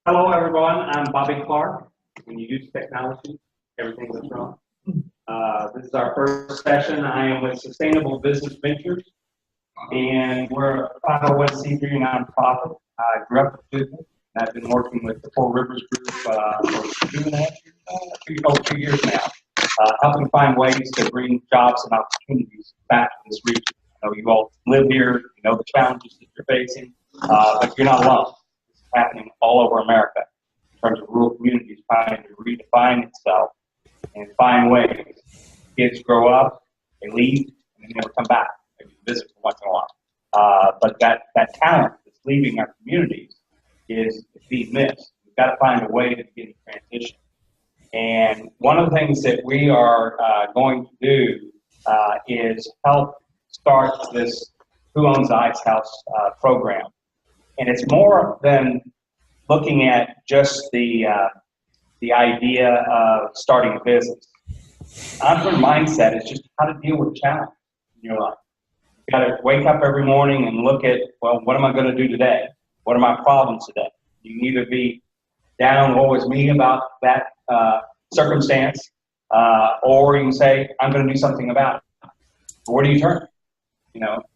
Hello, everyone. I'm Bobby Clark. When you use technology, everything goes wrong. This is our first session. I am with Sustainable Business Ventures, and we're a 501c3 nonprofit. I grew up in business, and I've been working with the Four Rivers Group for 2.5 years now, helping find ways to bring jobs and opportunities back to this region. I know you all live here, you know the challenges that you're facing, but you're not alone. Happening all over America in terms of rural communities trying to redefine itself and find ways. Kids grow up, they leave, and they never come back. Maybe visit once in a while. But that talent that's leaving our communities is being missed. We've got to find a way to get a transition. And one of the things that we are going to do is help start this Who Owns the Ice House program. And it's more than looking at just the idea of starting a business. Entrepreneur mindset is just how to deal with challenge in your life. You got to wake up every morning and look at, well, what am I going to do today? What are my problems today? You can either be down, woe is me about that circumstance, or you can say, I'm going to do something about it. Where do you turn?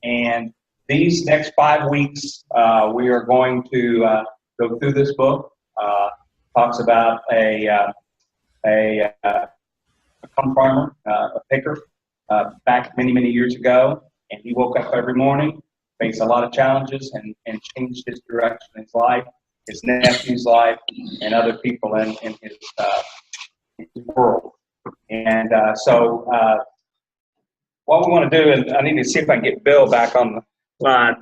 And these next 5 weeks, we are going to go through this book. Talks about a corn farmer, a picker, back many years ago, and he woke up every morning, faced a lot of challenges, and changed his direction in his life, his nephew's life, and other people in his world. And so what we want to do is I need to see if I can get Bill back on the line.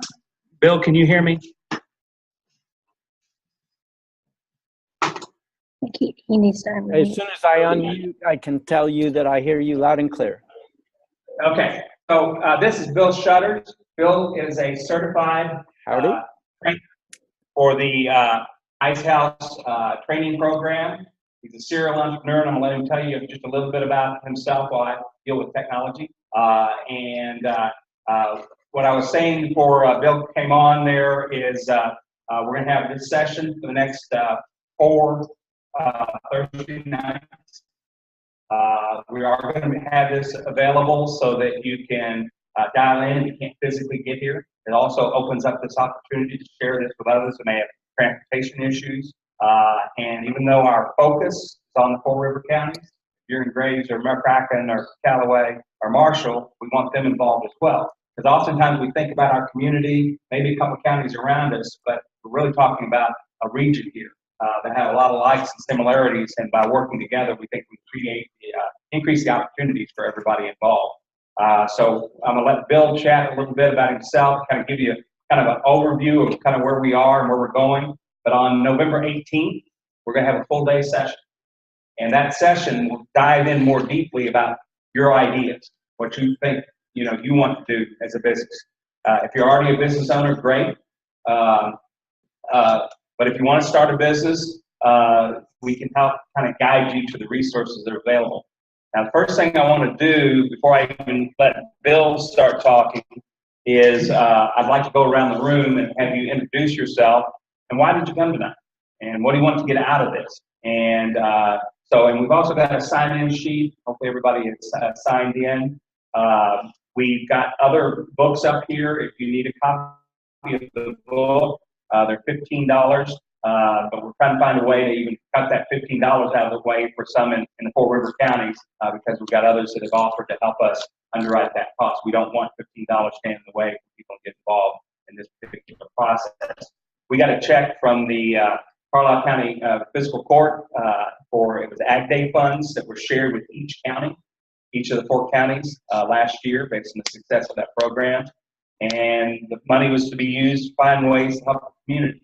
Bill, can you hear me? He needs to unmute. As soon as I unmute, I can tell you that I hear you loud and clear. Okay. So this is Bill Shutters. Bill is a certified trainer for the Ice House training program. He's a serial entrepreneur, and I'm going to let him tell you just a little bit about himself while I deal with technology. What I was saying before Bill came on there is we're going to have this session for the next 4 Thursday nights. We are going to have this available so that you can dial in if you can't physically get here. It also opens up this opportunity to share this with others who may have transportation issues. And even though our focus is on the Four River counties, if you're in Graves or McCracken or Callaway or Marshall, we want them involved as well. Because oftentimes we think about our community, maybe a couple of counties around us, but we're really talking about a region here that have a lot of likes and similarities. And by working together, we think we create increase the opportunities for everybody involved. So I'm going to let Bill chat a little bit about himself, kind of give you kind of an overview of kind of where we are and where we're going. But on November 18th, we're going to have a full day session. And that session will dive in more deeply about your ideas, what you think you want to do as a business. If you're already a business owner, great. But if you want to start a business, we can help kind of guide you to the resources that are available. Now, the first thing I want to do before I even let Bill start talking is I'd like to go around the room and have you introduce yourself. And why did you come tonight? And what do you want to get out of this? And and we've also got a sign-in sheet. Hopefully everybody is signed in. We've got other books up here. If you need a copy of the book, they're $15. But we're trying to find a way to even cut that $15 out of the way for some in the Four River counties because we've got others that have offered to help us underwrite that cost. We don't want $15 standing in the way for people to get involved in this particular process. We got a check from the Carlisle County Fiscal Court it was Ag Day funds that were shared with each county, each of the 4 counties last year based on the success of that program. And the money was to be used to find ways to help the community.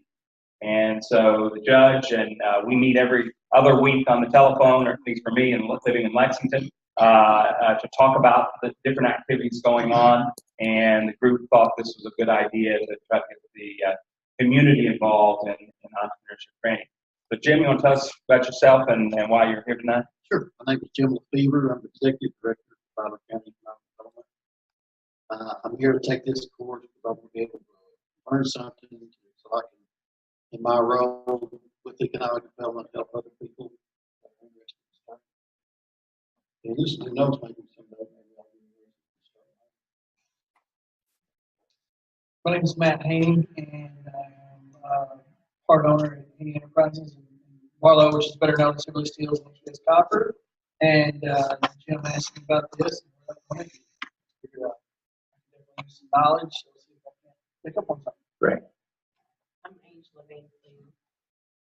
And so the judge and we meet every other week on the telephone, or at least for me and living in Lexington, to talk about the different activities going on. And the group thought this was a good idea to try to get the community involved in entrepreneurship training. So Jim, you want to tell us about yourself and why you're here tonight? Sure. My name is Jim Lefevre. I'm the Executive Director of Fowler County Economic Development. I'm here to take this course because I want to be able to learn something so I can, in my role with with economic development, help other people. And this, who knows, maybe someday. Maybe I'll be My name is Matt Haney, and I'm part owner at Haney Enterprises in Barlow, which is better known as Hillary Steels and HBS Copper. And Jim asked me about this. And I wanted to figure out some knowledge. So let's see if I can pick up on something. Great. I'm Angela Van Cleave.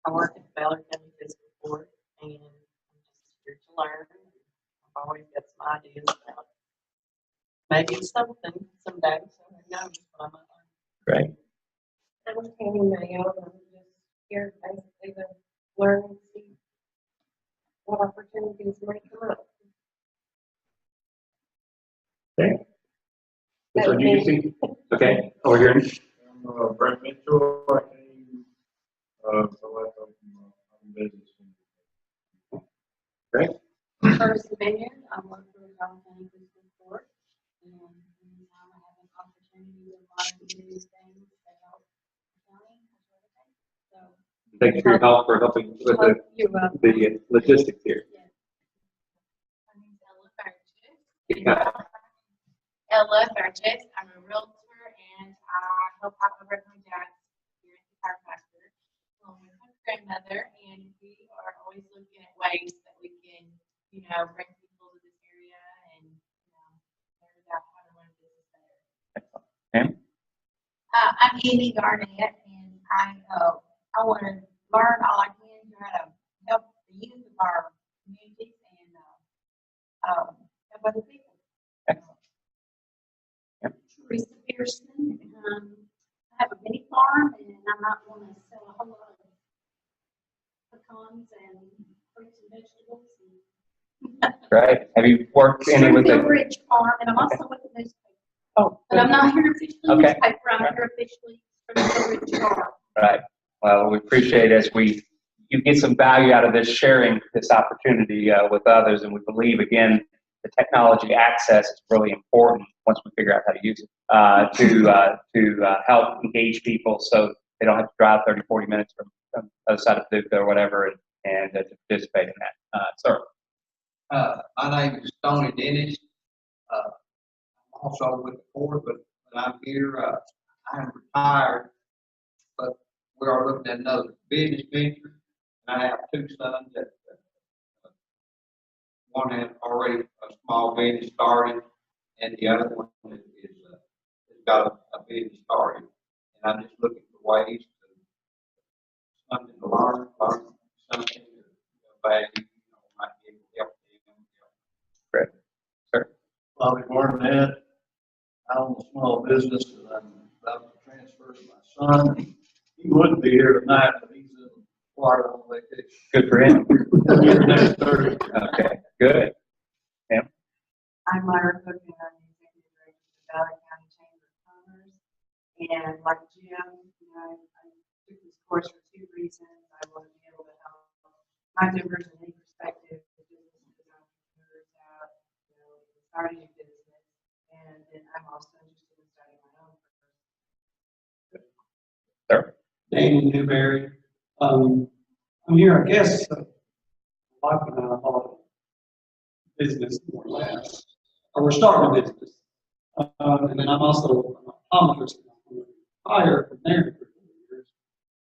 I work at the Ballard County Fiscal Court, and I'm just here to learn. I've always got some ideas about maybe something someday, so who knows what I might learn. Great. I'm Tammy Mayo, and I'm just here basically to learn and see what opportunities might come up. Okay. Which one you see? Okay, over here. I'm Brent Mitchell. I came from business. Great. First Dominion, I work for the Ballard County Fiscal Court, and now I have an opportunity to learn new things that help the county. So, Thank you for your help for helping with you're welcome. the logistics here. My name's Ella Burgess. Ella Burgess. I'm a realtor, and I help out over at my dad's here at the chiropractor along with my grandmother. And we are always looking at ways that we can, bring people to this area and, learn about how to run a business better. Pam? I'm Amy Garnett, and I want to learn all I can to how to help the youth of our communities and help other people. Teresa Pearson. I have a mini farm, and I might want to sell a whole lot of pecans and fruits and vegetables. Right. Have you worked any with Springfield the? Ridge Farm, and I'm also with the newspaper. Oh, But I'm not here officially in the Okay. newspaper. I'm here officially Springfield Ridge Farm. Right. Well, we appreciate as you get some value out of this, sharing this opportunity with others, and we believe again the technology access is really important once we figure out how to use it to help engage people so they don't have to drive 30, 40 minutes from the other side of Duke or whatever and to participate in that. Sir. My name is Tony Dennis. I'm also with the court, but when I'm here, I'm retired, but we are looking at another business venture. And I have two sons that one has already a small business started, and the other one has got a business started. And I'm just looking for ways to something to learn something to value, might be able to help them. Great. Sir. Bobby Barnett. I own a small business and I'm about to transfer to my son. He wouldn't be here tonight, but he's in Florida on vacation. Good for him. Here next Thursday. Okay. Good. Pam. I'm Myra Cook, and I'm the executive director of the Ballard County Chamber of Commerce. And like Jim, I took this course for two reasons. I want to be able to help my members in any perspective, businesses, entrepreneurs out, starting a business. And then I'm also interested in starting my own business. Sir. Danny Newberry. I'm here, I guess, like business more or less, or we're starting a business. And then I'm also an optometrist. I'm hired from there for 4 years.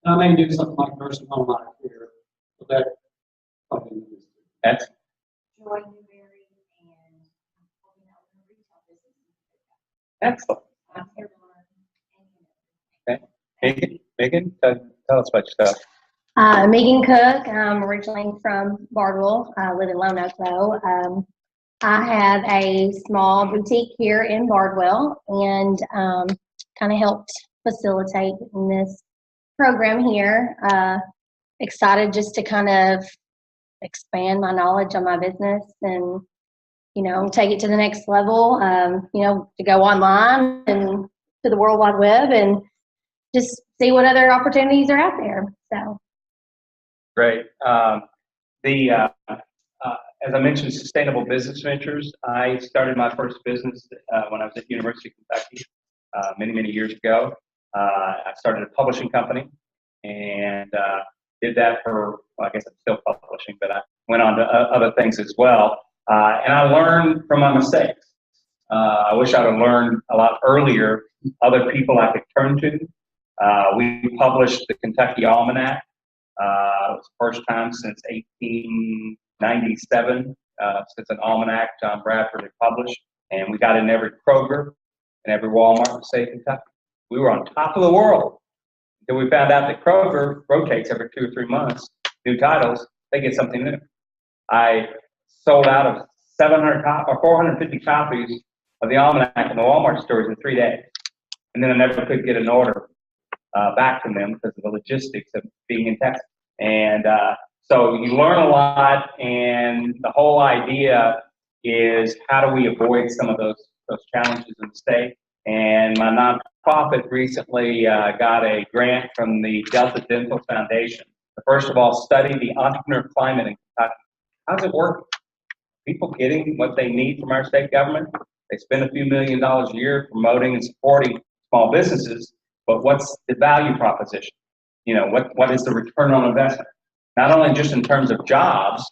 And I may do something like nursing home life here, but that probably is. That's Joy Newberry, and I'm helping out in the retail business. excellent. I'm here to learn. Okay. Megan, tell us about yourself. Megan Cook. I'm originally from Bardwell. I live in Lone Oak though. I have a small boutique here in Bardwell and kind of helped facilitate in this program here. Excited just to kind of expand my knowledge on my business and, take it to the next level, to go online and to the World Wide Web and just see what other opportunities are out there. So. Great. As I mentioned, Sustainable Business Ventures. I started my first business when I was at University of Kentucky many, many years ago. I started a publishing company, and did that for, well, I guess I'm still publishing, but I went on to other things as well. And I learned from my mistakes. I wish I'd have learned a lot earlier other people I could turn to. We published the Kentucky Almanac. It was the first time since 1897 since an almanac John Bradford had published. And we got in every Kroger and every Walmart in the state of Kentucky. We were on top of the world until we found out that Kroger rotates every 2 or 3 months, new titles, they get something new. I sold out of 450 copies of the almanac in the Walmart stores in 3 days. And then I never could get an order back from them because of the logistics of being in Texas. And so you learn a lot, and the whole idea is how do we avoid some of those challenges in the state. And my nonprofit recently got a grant from the Delta Dental Foundation to first of all study the entrepreneur climate in Kentucky. How's it working? People getting what they need from our state government? They spend a few $1 million a year promoting and supporting small businesses, but what's the value proposition? You know, what is the return on investment? Not only just in terms of jobs,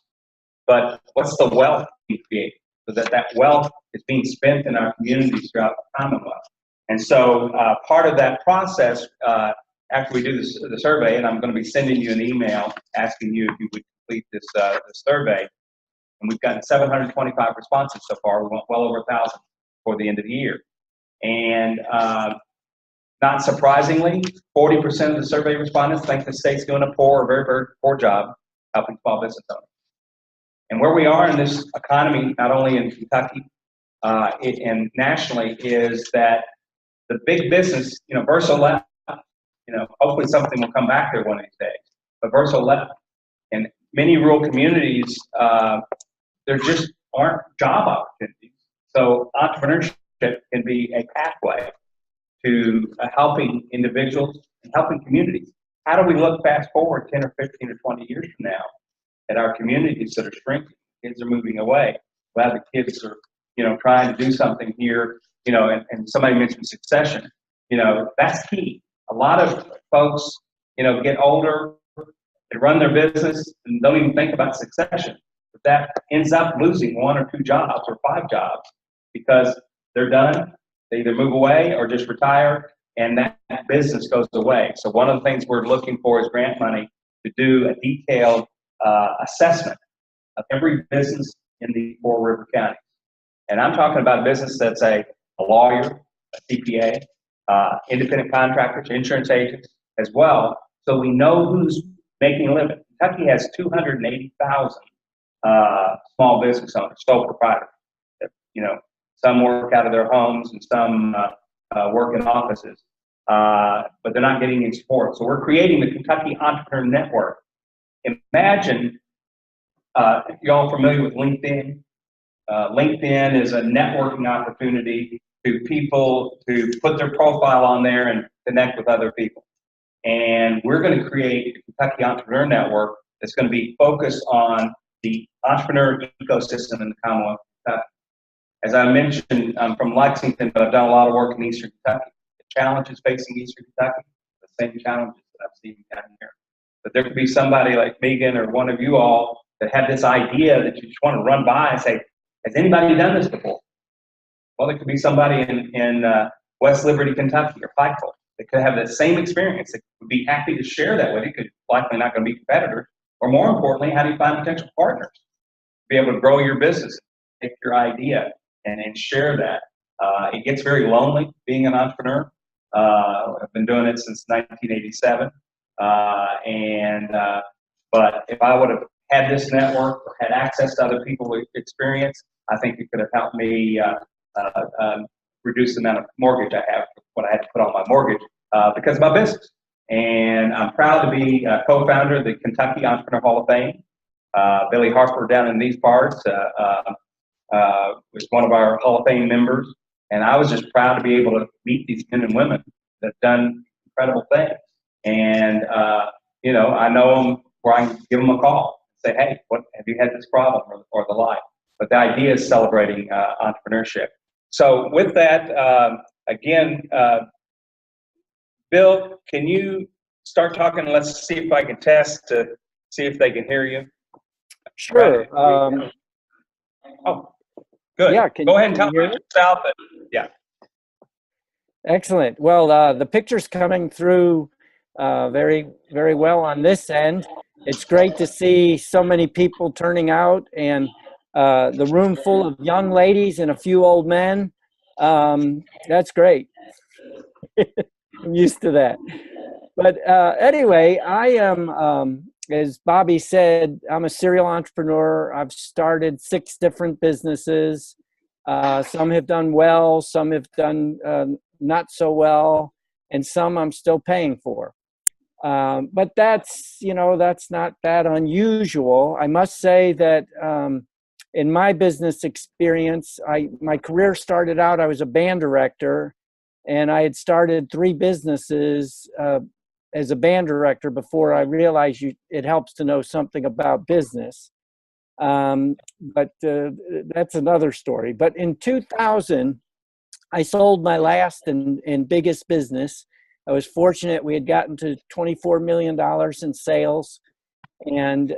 but what's the wealth we create so that wealth is being spent in our communities throughout the Commonwealth. And so part of that process, after we do the survey, and I'm going to be sending you an email asking you if you would complete this survey, and we've gotten 725 responses so far. We want well over 1,000 for the end of the year. And not surprisingly, 40% of the survey respondents think the state's doing a poor or very, very poor job helping small business owners. And where we are in this economy, not only in Kentucky and nationally, is that the big business, Verso left. Hopefully something will come back there one of these days. But Verso left. And many rural communities, there just aren't job opportunities. So entrepreneurship can be a pathway to helping individuals and helping communities. How do we look fast forward 10 or 15 or 20 years from now at our communities that are shrinking? Kids are moving away. Glad the kids are, trying to do something here, and somebody mentioned succession. That's key. A lot of folks, get older, they run their business and don't even think about succession. But that ends up losing 1 or 2 jobs or 5 jobs because they're done. They either move away or just retire, and that business goes away. So one of the things we're looking for is grant money to do a detailed assessment of every business in the 4 river counties. And I'm talking about a business that's a lawyer, a CPA, independent contractors, insurance agents as well, so we know who's making a living. Kentucky has 280,000 small business owners, sole proprietors. Some work out of their homes and some work in offices, but they're not getting any support. So we're creating the Kentucky Entrepreneur Network. Imagine, if you're all familiar with LinkedIn. LinkedIn is a networking opportunity to people to put their profile on there and connect with other people. And we're going to create a Kentucky Entrepreneur Network that's going to be focused on the entrepreneur ecosystem in the Commonwealth of Kentucky. As I mentioned, I'm from Lexington, but I've done a lot of work in Eastern Kentucky. The challenges facing Eastern Kentucky, the same challenges that I've seen down here. But there could be somebody like Megan or one of you all that have this idea that you just want to run by and say, has anybody done this before? Well, there could be somebody in West Liberty, Kentucky, or Pikeville that could have the same experience, that would be happy to share that with you, because likely not going to be competitors. Or more importantly, how do you find potential partners? Be able to grow your business, take your idea, and share that. It gets very lonely being an entrepreneur. I've been doing it since 1987. But if I would have had this network or had access to other people with experience, I think it could have helped me reduce the amount of mortgage I have, what I had to put on my mortgage because of my business. And I'm proud to be a co-founder of the Kentucky Entrepreneur Hall of Fame. Billy Harper down in these parts was one of our Hall of Fame members. And I was just proud to be able to meet these men and women that have done incredible things. And, I know them where I can give them a call and say, hey, what have you had this problem or the like? But the idea is celebrating entrepreneurship. So with that, again, Bill, can you start talking, and let's see if I can test to see if they can hear you. Sure. Oh, good. Yeah, Go ahead and tell can you me hear me? yourself. Yeah. Excellent. Well, the picture's coming through very, very well on this end. It's great to see so many people turning out and the room full of young ladies and a few old men. That's great. I'm used to that. But anyway, I am, as Bobby said, I'm a serial entrepreneur. I've started 6 different businesses. Some have done well, some have done not so well, and some I'm still paying for. But that's, that's not that unusual. I must say that in my business experience, my career started out, I was a band director, and I had started 3 businesses as a band director before I realized it helps to know something about business. But that's another story. But in 2000, I sold my last and biggest business. I was fortunate. We had gotten to $24 million in sales and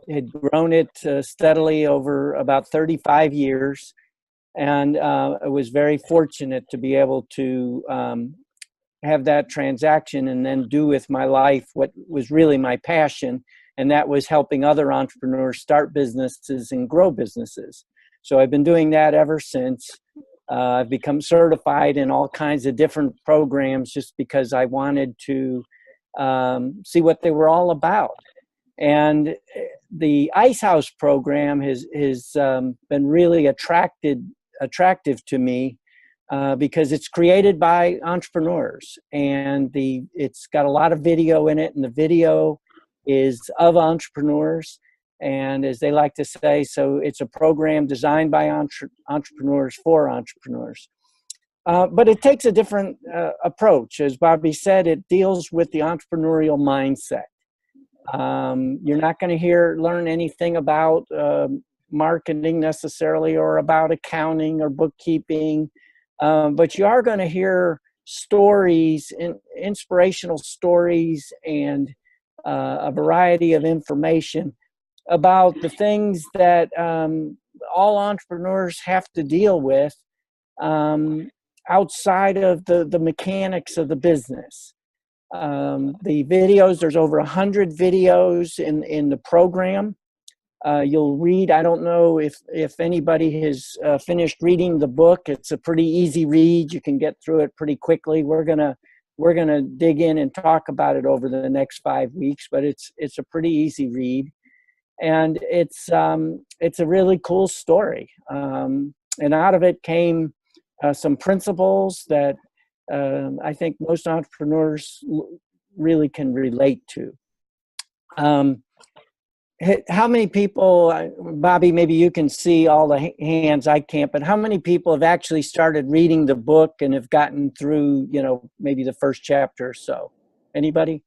had grown it steadily over about 35 years. And I was very fortunate to be able to have that transaction and then do with my life what was really my passion, and that was helping other entrepreneurs start businesses and grow businesses. So I've been doing that ever since. I've become certified in all kinds of different programs just because I wanted to see what they were all about. And the Ice House program has been really attractive to me because it's created by entrepreneurs, and it's got a lot of video in it, and the video is of entrepreneurs. And as they like to say, so it's a program designed by entrepreneurs for entrepreneurs. But it takes a different approach. As Bobby said, it deals with the entrepreneurial mindset. You're not going to learn anything about marketing necessarily, or about accounting or bookkeeping, but you are going to hear stories, inspirational stories, and a variety of information about the things that all entrepreneurs have to deal with outside of the mechanics of the business. The videos, there's over 100 videos in the program. You'll read, I don't know if anybody has finished reading the book. It's a pretty easy read. You can get through it pretty quickly. We're gonna dig in and talk about it over the next 5 weeks, but it's a pretty easy read. And it's a really cool story. And out of it came some principles that I think most entrepreneurs really can relate to. How many people, Bobby, maybe you can see all the hands, I can't, but how many people have actually started reading the book and have gotten through, maybe the first chapter or so? Anybody?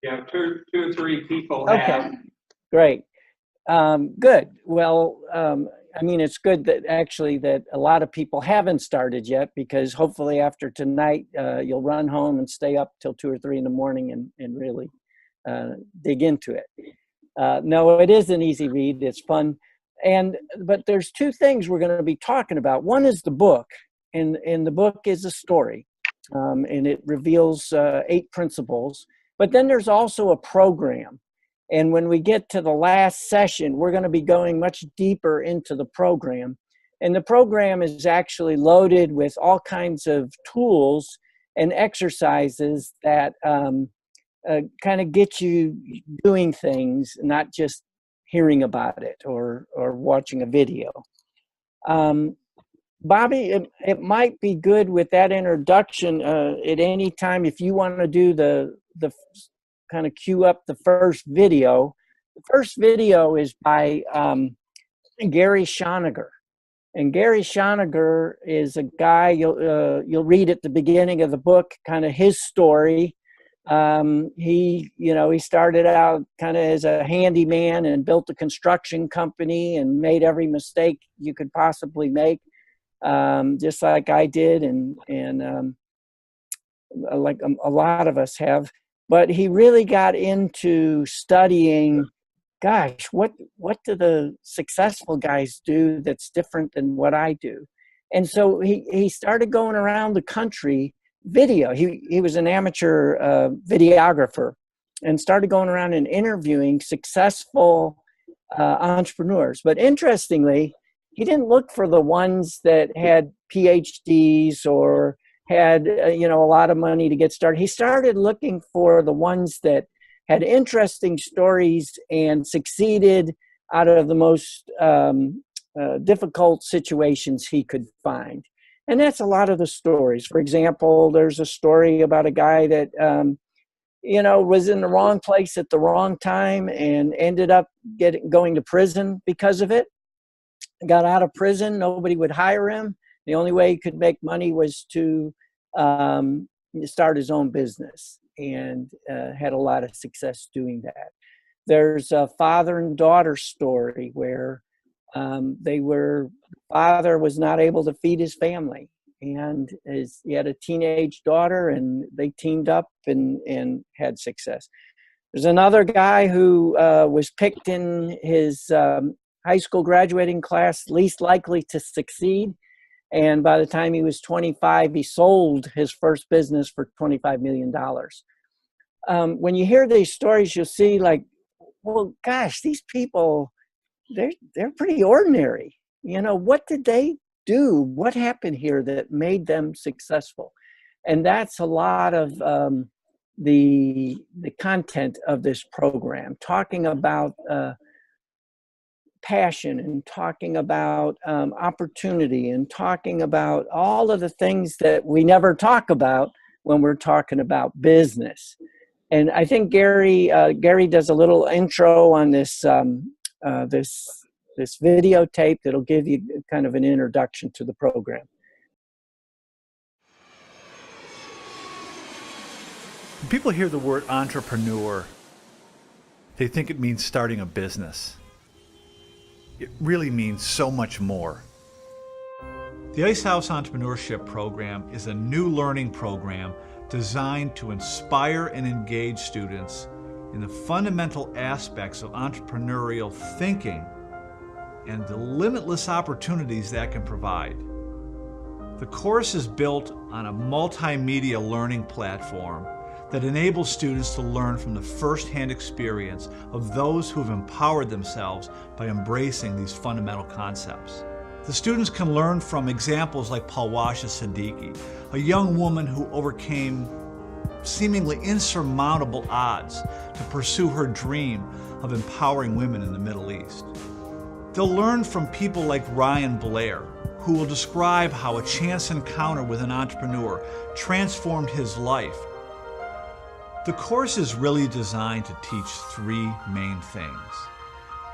Yeah, two or three people have. Okay, great. Good. Well, it's good that a lot of people haven't started yet, because hopefully after tonight, you'll run home and stay up till 2 or 3 in the morning and really dig into it. No, it is an easy read. It's fun. But there's 2 things we're going to be talking about. One is the book, and the book is a story, and it reveals 8 principles. But then there's also a program. And when we get to the last session, we're going to be going much deeper into the program. And the program is actually loaded with all kinds of tools and exercises that kind of get you doing things, not just hearing about it or watching a video. Bobby, it might be good with that introduction at any time if you want to do the kind of cue up the first video. The first video is by Gary Shoniger. And Gary Shoniger is a guy, you'll read at the beginning of the book, kind of his story. He started out kind of as a handyman and built a construction company and made every mistake you could possibly make, just like I did. And like a lot of us have. But he really got into studying, gosh, what do the successful guys do that's different than what I do? And so he started going around the country video. He was an amateur videographer and started going around and interviewing successful entrepreneurs. But interestingly, he didn't look for the ones that had PhDs or had a lot of money to get started. He started looking for the ones that had interesting stories and succeeded out of the most difficult situations he could find. And that's a lot of the stories. For example, there's a story about a guy that was in the wrong place at the wrong time and ended up going to prison because of it. Got out of prison, nobody would hire him. The only way he could make money was to start his own business, and had a lot of success doing that. There's a father and daughter story where father was not able to feed his family, and he had a teenage daughter, and they teamed up and had success. There's another guy who was picked in his high school graduating class least likely to succeed. And by the time he was 25, he sold his first business for $25 million. When you hear these stories, you'll see like, well, gosh, these people, they're pretty ordinary. What did they do? What happened here that made them successful? And that's a lot of the content of this program, talking about passion and talking about opportunity and talking about all of the things that we never talk about when we're talking about business. And I think Gary does a little intro on this this videotape that'll give you kind of an introduction to the program. When people hear the word entrepreneur, they think it means starting a business. It really means so much more. The Ice House Entrepreneurship Program is a new learning program designed to inspire and engage students in the fundamental aspects of entrepreneurial thinking and the limitless opportunities that can provide. The course is built on a multimedia learning platform that enables students to learn from the first-hand experience of those who have empowered themselves by embracing these fundamental concepts. The students can learn from examples like Palwasha Siddiqui, a young woman who overcame seemingly insurmountable odds to pursue her dream of empowering women in the Middle East. They'll learn from people like Ryan Blair, who will describe how a chance encounter with an entrepreneur transformed his life. The course is really designed to teach three main things.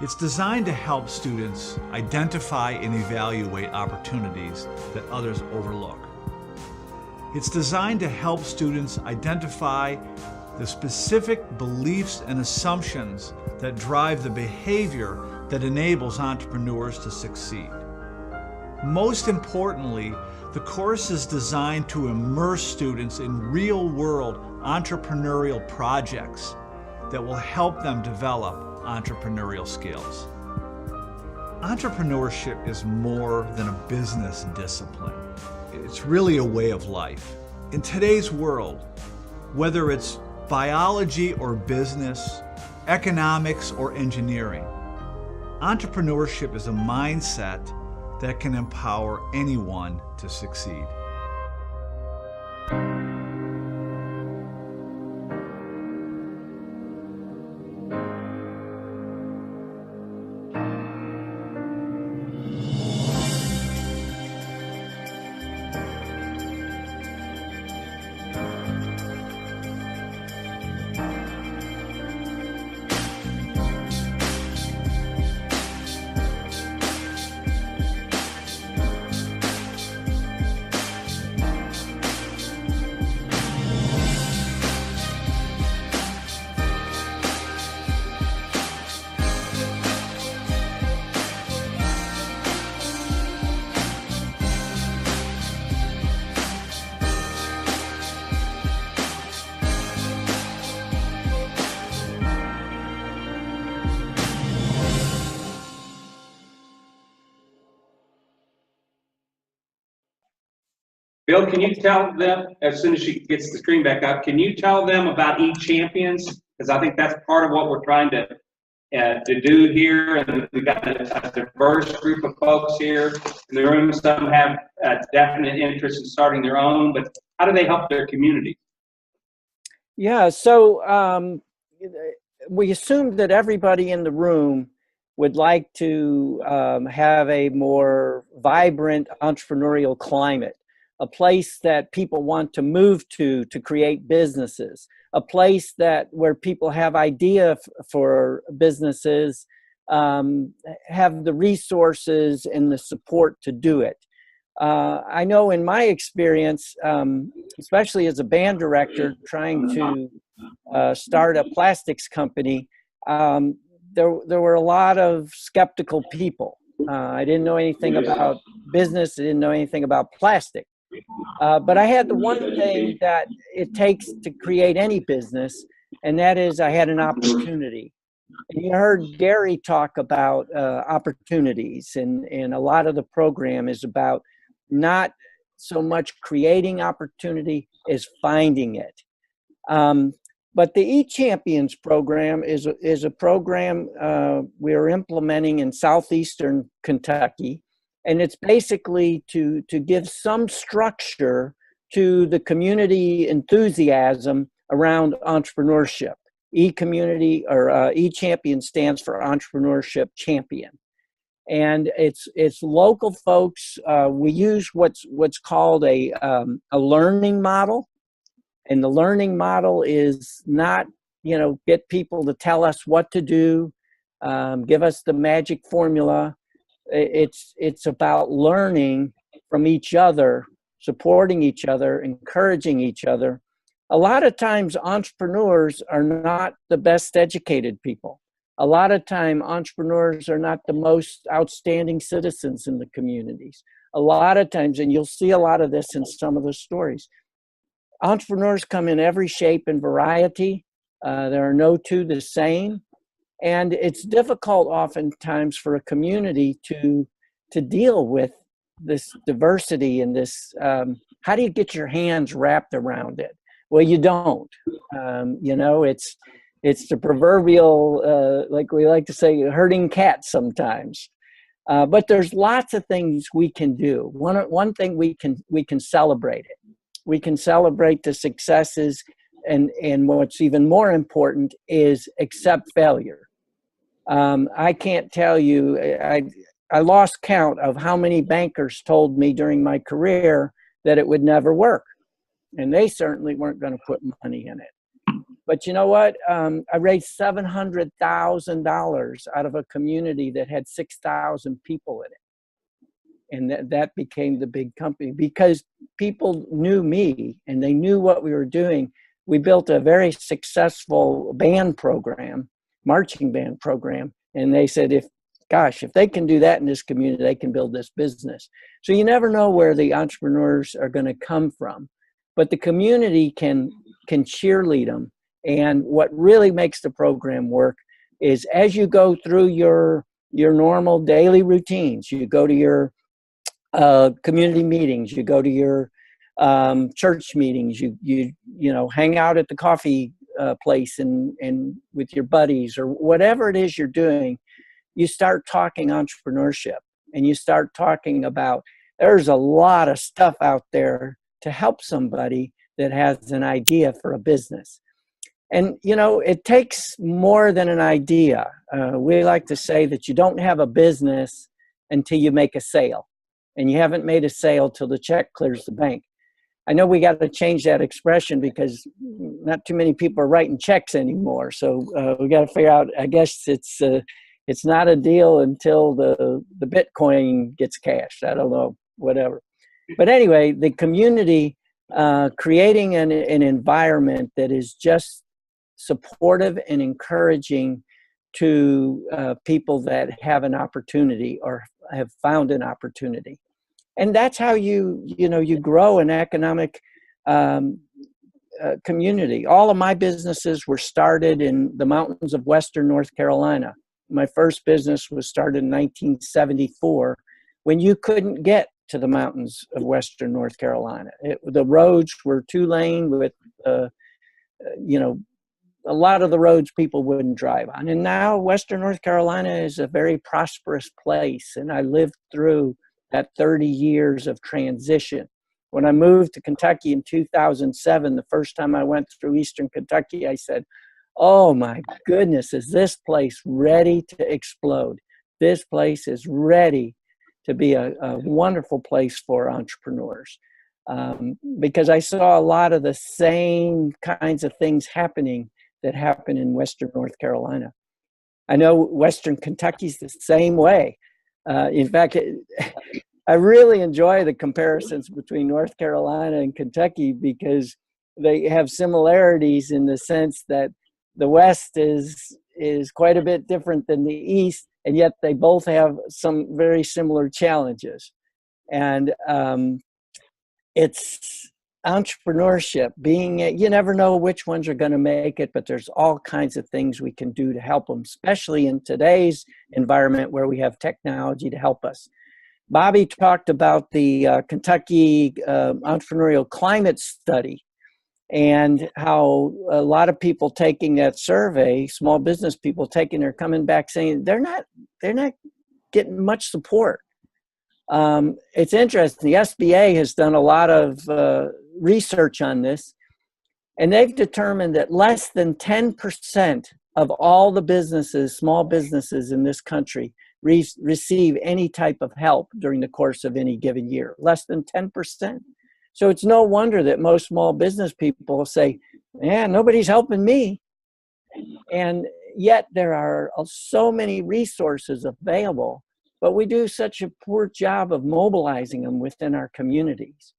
It's designed to help students identify and evaluate opportunities that others overlook. It's designed to help students identify the specific beliefs and assumptions that drive the behavior that enables entrepreneurs to succeed. Most importantly, the course is designed to immerse students in real-world entrepreneurial projects that will help them develop entrepreneurial skills. Entrepreneurship is more than a business discipline. It's really a way of life. In today's world, whether it's biology or business, economics or engineering, entrepreneurship is a mindset that can empower anyone to succeed. Bill, can you tell them, as soon as she gets the screen back up, can you tell them about e-champions? Because I think that's part of what we're trying to do here. And we've got a diverse group of folks here in the room. Some have a definite interest in starting their own, but how do they help their community? Yeah, so we assumed that everybody in the room would like to have a more vibrant entrepreneurial climate, a place that people want to move to create businesses, a place where people have idea for businesses, have the resources and the support to do it. I know in my experience, especially as a band director trying to start a plastics company, there were a lot of skeptical people. I didn't know anything about business. I didn't know anything about plastic. But I had the one thing that it takes to create any business, and that is I had an opportunity. And you heard Gary talk about opportunities, and a lot of the program is about not so much creating opportunity as finding it. But the eChampions program is a program we're implementing in southeastern Kentucky, and it's basically to give some structure to the community enthusiasm around entrepreneurship. E-community or eChampion stands for Entrepreneurship Champion, and it's local folks. We use what's called a learning model. And the learning model is not, get people to tell us what to do, give us the magic formula. It's about learning from each other, supporting each other, encouraging each other. A lot of times entrepreneurs are not the best educated people. A lot of time entrepreneurs are not the most outstanding citizens in the communities. A lot of times, and you'll see a lot of this in some of the stories, entrepreneurs come in every shape and variety. There are no two the same. And it's difficult oftentimes for a community to deal with this diversity and this, how do you get your hands wrapped around it? Well, you don't. It's the proverbial, like we like to say, herding cats sometimes. But there's lots of things we can do. One thing we can celebrate it. We can celebrate the successes, and what's even more important is accept failure. I can't tell you, I lost count of how many bankers told me during my career that it would never work. And they certainly weren't going to put money in it. But you know what? I raised $700,000 out of a community that had 6,000 people in it. And that became the big company because people knew me and they knew what we were doing. We built a very successful band program, marching band program. And they said, if they can do that in this community, they can build this business. So you never know where the entrepreneurs are going to come from, but the community can cheerlead them. And what really makes the program work is as you go through your normal daily routines, you go to your community meetings, you go to your church meetings, you hang out at the coffee place and with your buddies or whatever it is you're doing, you start talking entrepreneurship and you start talking about there's a lot of stuff out there to help somebody that has an idea for a business. And, it takes more than an idea. We like to say that you don't have a business until you make a sale. And you haven't made a sale till the check clears the bank. I know we got to change that expression because not too many people are writing checks anymore. So we got to figure out, I guess it's not a deal until the Bitcoin gets cashed. I don't know, whatever. But anyway, the community, creating an environment that is just supportive and encouraging to people that have an opportunity or have found an opportunity. And that's how you grow an economic community. All of my businesses were started in the mountains of Western North Carolina. My first business was started in 1974 when you couldn't get to the mountains of Western North Carolina. The roads were 2-lane with, a lot of the roads people wouldn't drive on. And now Western North Carolina is a very prosperous place. And I lived through that 30 years of transition. When I moved to Kentucky in 2007, the first time I went through Eastern Kentucky, I said, oh my goodness, is this place ready to explode? This place is ready to be a wonderful place for entrepreneurs. Because I saw a lot of the same kinds of things happening that happen in Western North Carolina. I know Western Kentucky's the same way. In fact, I really enjoy the comparisons between North Carolina and Kentucky because they have similarities in the sense that the West is quite a bit different than the East, and yet they both have some very similar challenges. And it's entrepreneurship, you never know which ones are going to make it, but there's all kinds of things we can do to help them, especially in today's environment where we have technology to help us. Bobby talked about the Kentucky Entrepreneurial Climate Study and how a lot of people taking that survey, small business people coming back saying they're not getting much support. It's interesting. The SBA has done a lot of research on this, and they've determined that less than 10% of all the businesses, small businesses in this country, receive any type of help during the course of any given year. Less than 10%. So it's no wonder that most small business people say, yeah, nobody's helping me. And yet there are so many resources available, but we do such a poor job of mobilizing them within our communities.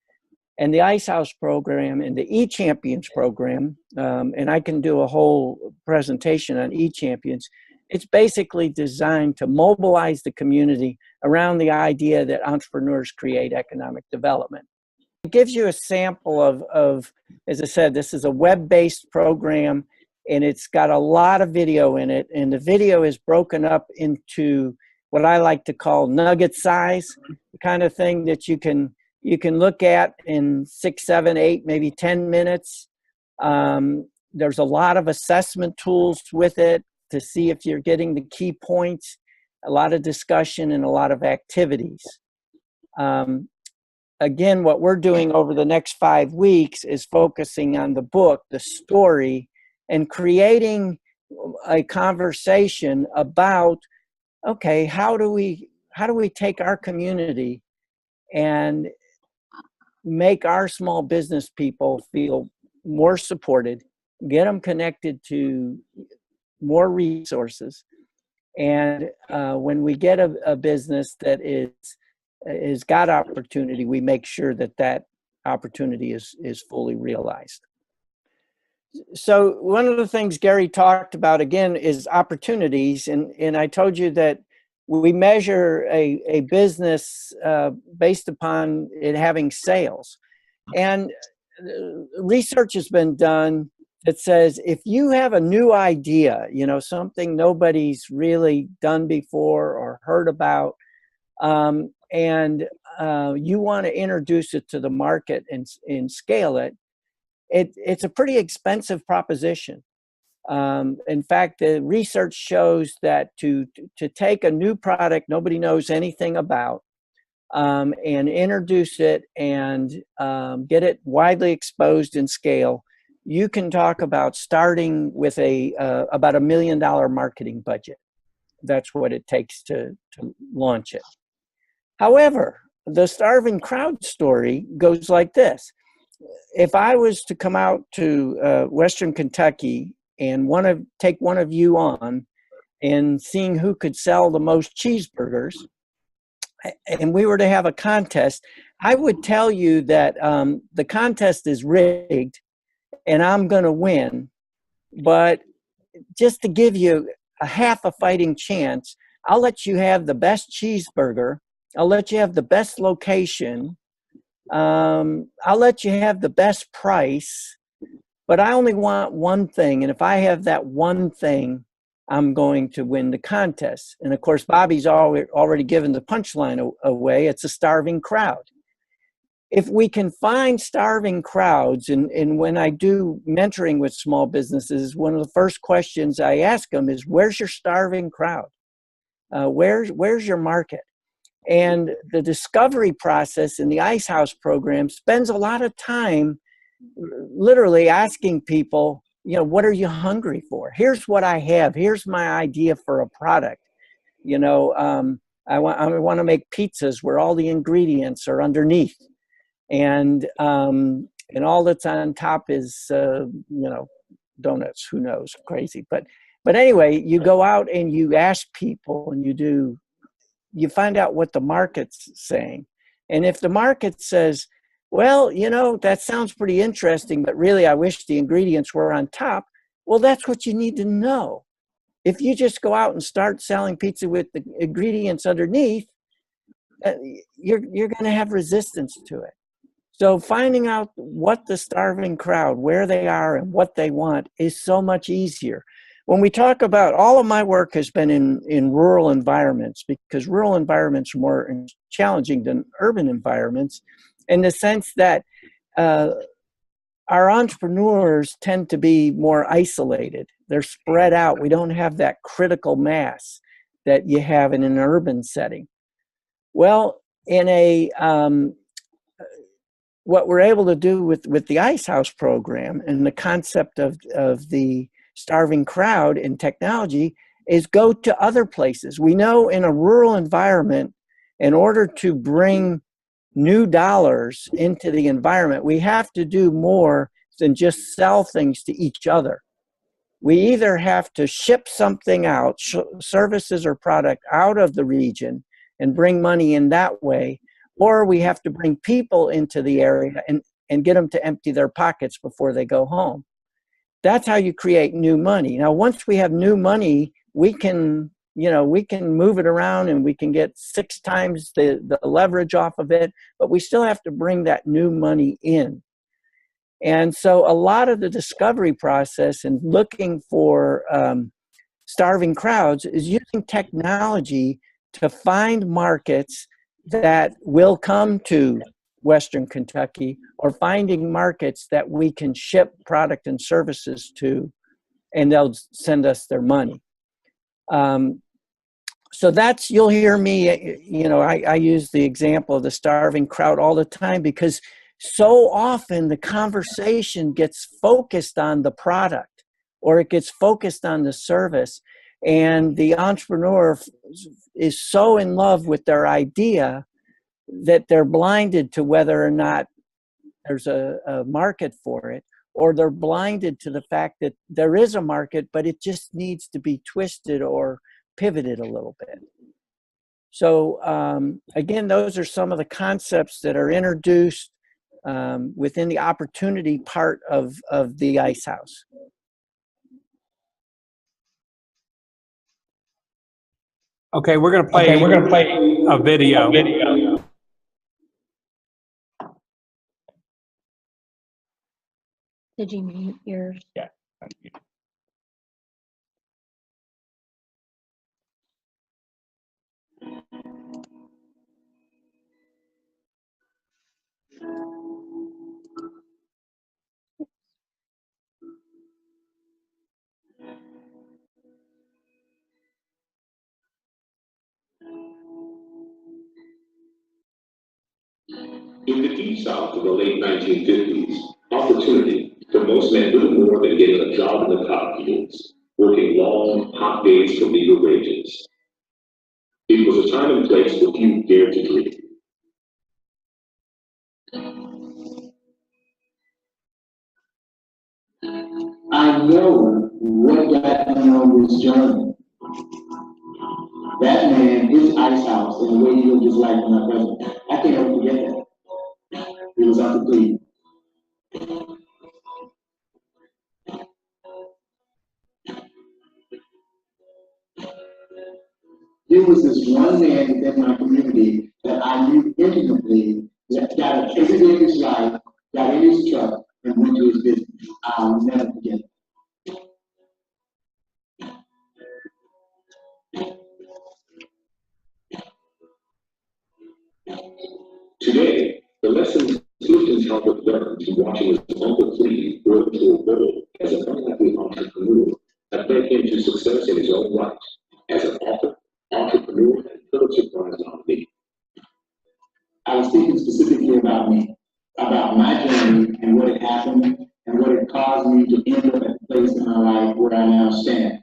And the Ice House program and the eChampions program, and I can do a whole presentation on eChampions, it's basically designed to mobilize the community around the idea that entrepreneurs create economic development. It gives you a sample of, as I said, this is a web-based program, and it's got a lot of video in it, and the video is broken up into what I like to call nugget size, the kind of thing that you can look at in 6, 7, 8, maybe 10 minutes. There's a lot of assessment tools with it to see if you're getting the key points, a lot of discussion and a lot of activities. Again, what we're doing over the next 5 weeks is focusing on the book, the story, and creating a conversation about, okay, how do we take our community and make our small business people feel more supported, get them connected to more resources, and when we get a business that is got opportunity, we make sure that opportunity is fully realized. So one of the things Gary talked about again is opportunities, and I told you that we measure a business based upon it having sales. And research has been done that says if you have a new idea, something nobody's really done before or heard about, and you want to introduce it to the market and scale it, it's a pretty expensive proposition. In fact, the research shows that to take a new product nobody knows anything about and introduce it and get it widely exposed and scale, you can talk about starting with about $1 million marketing budget. That's what it takes to launch it. However, the starving crowd story goes like this. If I was to come out to Western Kentucky and take one of you on and seeing who could sell the most cheeseburgers, and we were to have a contest, I would tell you that the contest is rigged and I'm going to win. But just to give you a half a fighting chance, I'll let you have the best cheeseburger. I'll let you have the best location. I'll let you have the best price. But I only want one thing. And if I have that one thing, I'm going to win the contest. And of course, Bobby's already given the punchline away. It's a starving crowd. If we can find starving crowds, and when I do mentoring with small businesses, one of the first questions I ask them is, where's your starving crowd? Where's your market? And the discovery process in the Ice House program spends a lot of time literally asking people, you know, what are you hungry for? Here's what I have. Here's my idea for a product. You know, I want to make pizzas where all the ingredients are underneath, and all that's on top is you know, donuts. Who knows? Crazy. But anyway, you go out and you ask people, and you find out what the market's saying. And if the market says, well, you know, that sounds pretty interesting, but really I wish the ingredients were on top, well, that's what you need to know. If you just go out and start selling pizza with the ingredients underneath, you're going to have resistance to it. So finding out what the starving crowd, where they are and what they want is so much easier. When we talk about, all of my work has been in rural environments, because rural environments are more challenging than urban environments, in the sense that our entrepreneurs tend to be more isolated. They're spread out. We don't have that critical mass that you have in an urban setting. Well, in what we're able to do with the Ice House program and the concept of the starving crowd in technology is go to other places. We know in a rural environment, in order to bring new dollars into the environment, we have to do more than just sell things to each other. We either have to ship something out, services or product out of the region and bring money in that way, or we have to bring people into the area and get them to empty their pockets before they go home. That's how you create new money. Now, once we have new money, we can move it around and we can get 6 times the leverage off of it, but we still have to bring that new money in. And so a lot of the discovery process and looking for starving crowds is using technology to find markets that will come to Western Kentucky, or finding markets that we can ship product and services to, and they'll send us their money. So that's, you'll hear me, you know, I use the example of the starving crowd all the time, because so often the conversation gets focused on the product, or it gets focused on the service, and the entrepreneur is so in love with their idea that they're blinded to whether or not there's a market for it, or they're blinded to the fact that there is a market, but it just needs to be twisted or pivoted a little bit. So again, those are some of the concepts that are introduced within the opportunity part of the Ice House. Okay, we're gonna play a video. Did you mute yours? Yeah. In the Deep South of the late 1950s, opportunity for most men little more than getting a job in the cotton fields, working long, hot days for meager wages. It was a time and place where few dared to dream. I know what got me on this journey. That man, his Ice House, and the way he lived his life in my present, I can't ever forget that. It was unbelievable. There was this one man within my community that I knew intimately, that got up every day of his life, got in his truck, and went to his business. I'll never forget it. Today, the lessons Clifton Talbot learned from watching his Uncle Cleve grow to a role as an unlikely entrepreneur have led him to success in his own right as an author, entrepreneur, and Pulitzer Prize nominee. I was thinking specifically about me, about my journey and what had happened and what had caused me to end up at the place in my life where I now stand.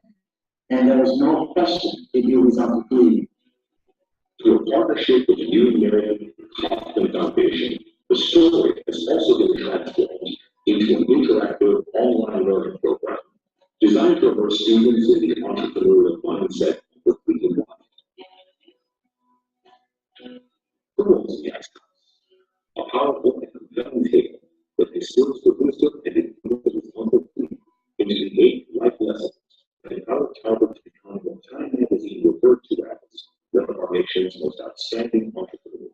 And there was no question it was Uncle Cleve. Through a partnership with the New Marion Kauffman Foundation, the story has also been transformed into an interactive online learning program designed to immerse students in the entrepreneurial mindset of freedom life. Who owns the Ice House? A powerful and compelling tale that distills the wisdom and influence of Uncle Cleve into the 8 life lessons that empowered Talbot to become what Time Magazine referred to as one of our nation's most outstanding entrepreneurs.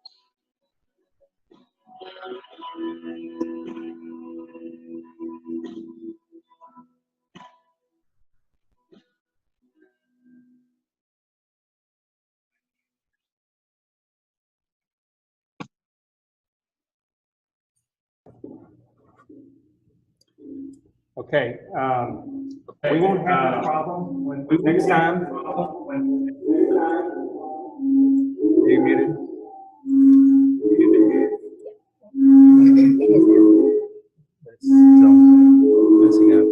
Okay, we won't have a problem when, next time. You muted? It's still messing up.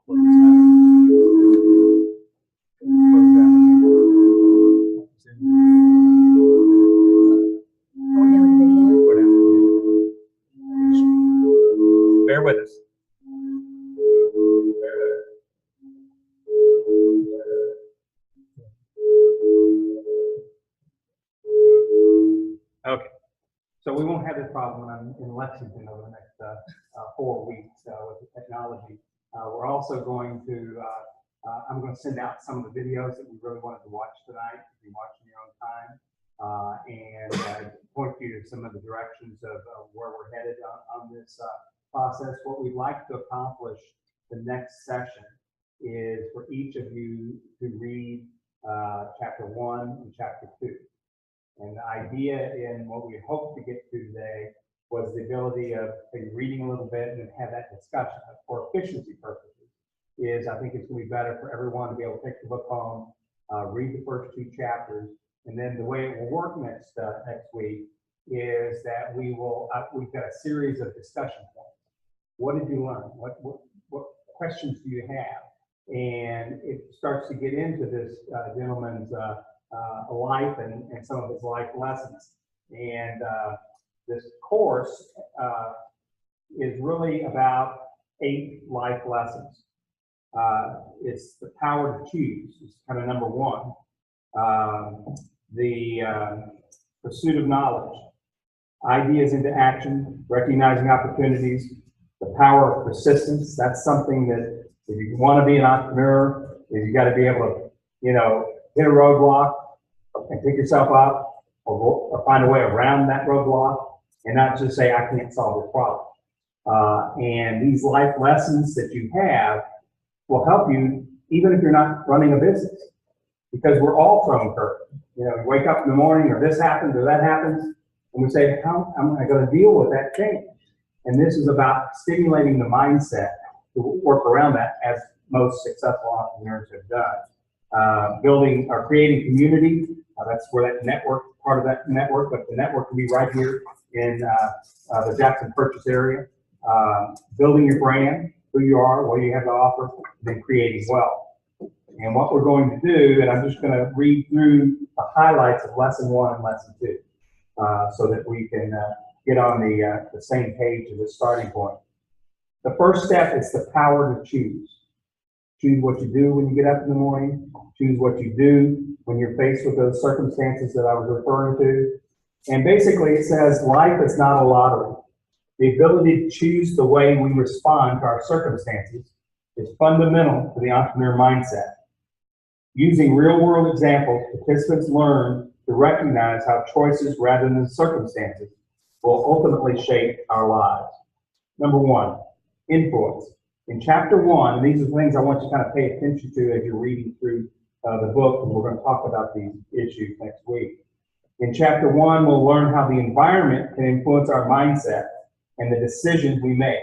Why don't you close Bear with us. Okay, so we won't have this problem in Lexington over the next 4 weeks with the technology. We're also going to, I'm going to send out some of the videos that we really wanted to watch tonight. You can watch in your own time and point you to some of the directions of where we're headed on this process. What we'd like to accomplish the next session is for each of you to read chapter 1 and chapter 2. And the idea in what we hope to get to today was the ability of reading a little bit and then have that discussion for efficiency purposes. I think it's going to be better for everyone to be able to take the book home, read the first 2 chapters, and then the way it will work next week is that we've got a series of discussion points. What did you learn? What questions do you have? And it starts to get into this gentleman's life and some of his life lessons. And this course is really about 8 life lessons. It's the power to choose. It's kind of number 1. The pursuit of knowledge, ideas into action, recognizing opportunities, the power of persistence. That's something that if you want to be an entrepreneur, you got to be able to, hit a roadblock and pick yourself up or find a way around that roadblock and not just say, I can't solve this problem. And these life lessons that you have will help you even if you're not running a business, because we're all thrown curves. You wake up in the morning or this happens or that happens, and we say, how am I going to deal with that change? And this is about stimulating the mindset to work around that, as most successful entrepreneurs have done. Building or creating community, that's where that network, part of that network, but the network can be right here in the Jackson Purchase area. Building your brand, who you are, what you have to offer, and then creating wealth. And what we're going to do, and I'm just going to read through the highlights of lesson 1 and lesson 2 so that we can get on the same page as the starting point. The first step is the power to choose. Choose what you do when you get up in the morning. Choose what you do when you're faced with those circumstances that I was referring to. And basically it says life is not a lottery. The ability to choose the way we respond to our circumstances is fundamental to the entrepreneur mindset. Using real-world examples, participants learn to recognize how choices rather than circumstances will ultimately shape our lives. Number 1, influence. In chapter 1, these are things I want you to kind of pay attention to as you're reading through the book, and we're going to talk about these issues next week. In chapter 1, we'll learn how the environment can influence our mindset and the decisions we make,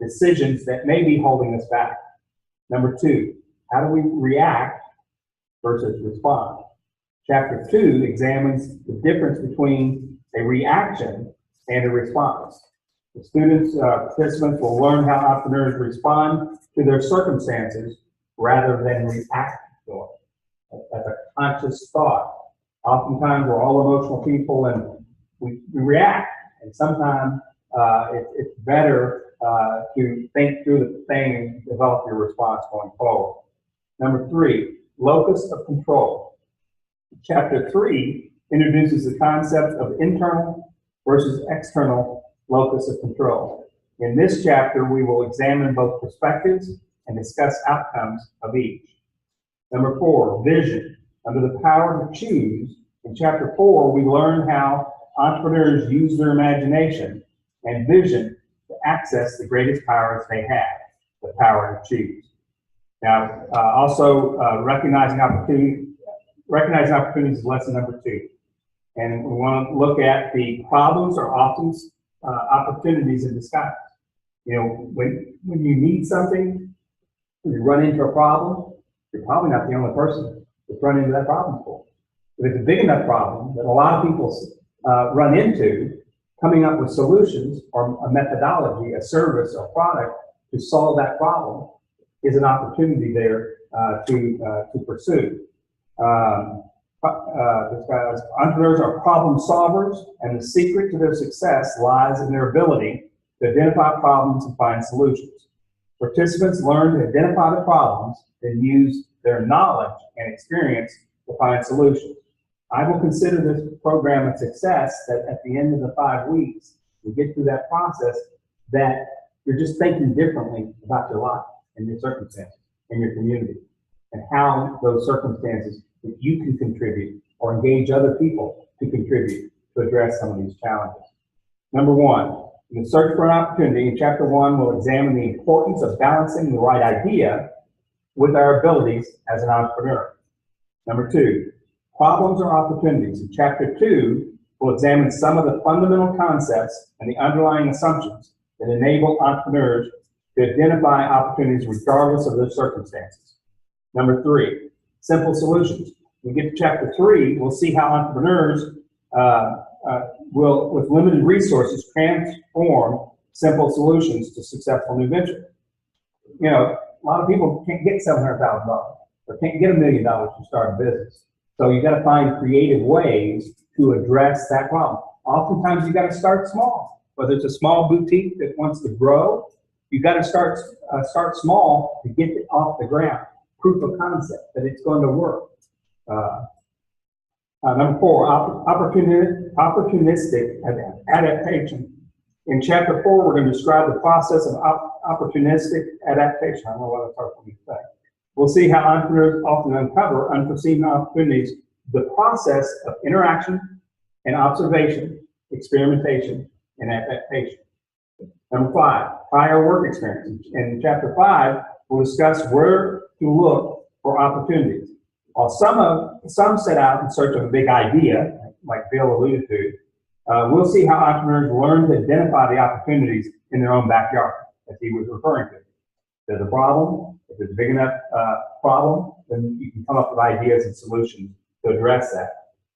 decisions that may be holding us back. Number 2, how do we react versus respond? Chapter 2 examines the difference between a reaction and a response. The students, participants will learn how entrepreneurs respond to their circumstances rather than react to them. That's a conscious thought. Oftentimes we're all emotional people and we react, and sometimes it's better to think through the thing and develop your response going forward. Number 3, locus of control. Chapter 3 introduces the concept of internal versus external locus of control. In this chapter, we will examine both perspectives and discuss outcomes of each. Number 4, vision. Under the power to choose, in chapter 4, we learn how entrepreneurs use their imagination and vision to access the greatest powers they have, the power to choose. Now, also recognizing opportunities is lesson number 2. And we want to look at the problems are often opportunities in disguise. You know, when you need something, when you run into a problem, you're probably not the only person that's run into that problem for. If it's a big enough problem that a lot of people run into, coming up with solutions or a methodology, a service or product to solve that problem is an opportunity there to pursue. Entrepreneurs are problem solvers, and the secret to their success lies in their ability to identify problems and find solutions. Participants learn to identify the problems and use their knowledge and experience to find solutions. I will consider this program a success that at the end of the 5 weeks, we get through that process, that you're just thinking differently about your life and your circumstances and your community and how those circumstances that you can contribute or engage other people to contribute to address some of these challenges. Number 1, in the search for an opportunity, in chapter 1, we'll examine the importance of balancing the right idea with our abilities as an entrepreneur. Number 2, problems or opportunities. In chapter 2, we'll examine some of the fundamental concepts and the underlying assumptions that enable entrepreneurs to identify opportunities regardless of their circumstances. Number 3, simple solutions. When we get to chapter 3, we'll see how entrepreneurs will, with limited resources, transform simple solutions to successful new ventures. You know, a lot of people can't get $700,000 or can't get $1 million to start a business. So you got to find creative ways to address that problem. Oftentimes you got to start small. Whether it's a small boutique that wants to grow, you got to start small to get it off the ground. Proof of concept that it's going to work. Number 4, opportunistic adaptation. In chapter 4, we're going to describe the process of opportunistic adaptation. I don't know what it's hard for me to say. We'll see how entrepreneurs often uncover unforeseen opportunities, the process of interaction and observation, experimentation, and adaptation. Number 5, prior work experience. In chapter 5, we'll discuss where to look for opportunities. While some set out in search of a big idea, like Bill alluded to, we'll see how entrepreneurs learn to identify the opportunities in their own backyard, as he was referring to. There's a problem. If it's a big enough problem, then you can come up with ideas and solutions to address that.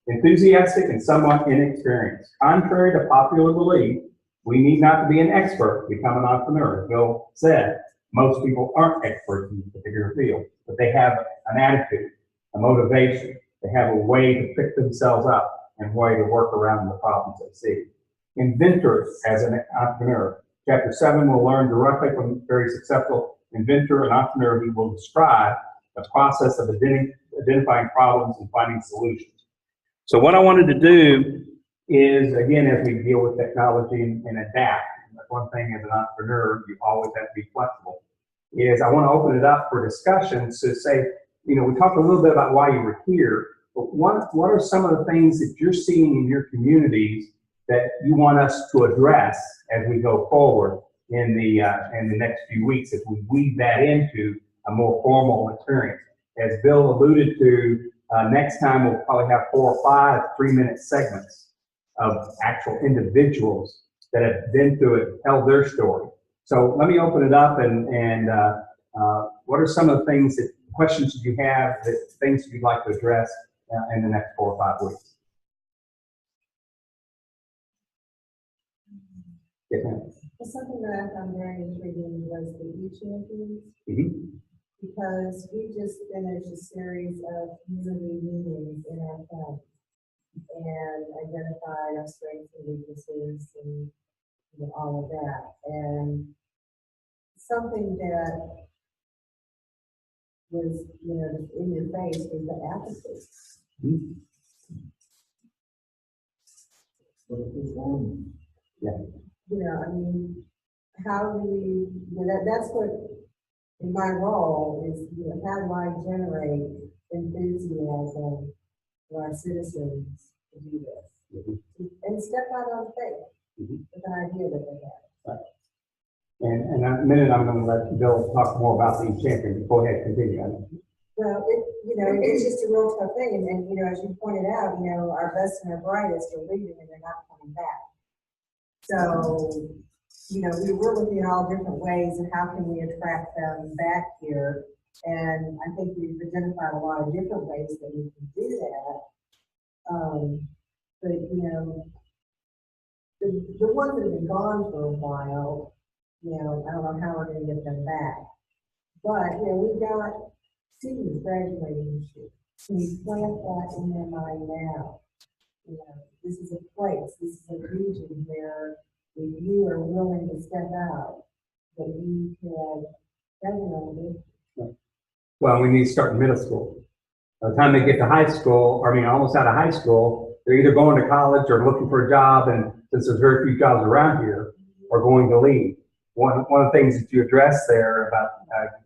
Enthusiastic and somewhat inexperienced. Contrary to popular belief, we need not to be an expert to become an entrepreneur. As Bill said, most people aren't experts in a particular field, but they have an attitude, a motivation. They have a way to pick themselves up and a way to work around the problems they see. Inventor as an entrepreneur. Chapter 7 will learn directly from a very successful inventor and entrepreneur who will describe the process of identifying problems and finding solutions. So what I wanted to do is, again, as we deal with technology and adapt, that's one thing as an entrepreneur, you always have to be flexible, is I want to open it up for discussion to say, you know, we talked a little bit about why you were here, but what are some of the things that you're seeing in your communities that you want us to address as we go forward in the next few weeks, as we weave that into a more formal experience? As Bill alluded to, next time we'll probably have 4 or 5 3-minute segments of actual individuals that have been through it, tell their story. So let me open it up and what are some of the things questions that you have, things you'd like to address in the next 4 or 5 weeks? Yes, ma'am. Well, something that I found very intriguing was the e-champions, because we just finished a series of community meetings in our county and identified our strengths and weaknesses and all of that. And something that was, in your face was the apathy. Yeah. I mean, how do we, that's what, in my role is, how do I generate enthusiasm for our citizens to do this? And step out on faith with an idea that they have. Right. And in a minute, I'm going to let Bill talk more about the champion. Go ahead, continue. Well, it's just a real tough thing. And as you pointed out, our best and our brightest are leaving and they're not coming back. So, we were looking at all different ways and how can we attract them back here. And I think we've identified a lot of different ways that we can do that. But, the ones that have been gone for a while, I don't know how we're going to get them back. But, we've got students graduating this year. Can you plant that in their mind now? This is a place, this is a region where if you are willing to step out, that you can definitely. Well, we need to start in middle school. By the time they get to high school, almost out of high school, they're either going to college or looking for a job, and since there's very few jobs around here, are going to leave. One of the things that you addressed there about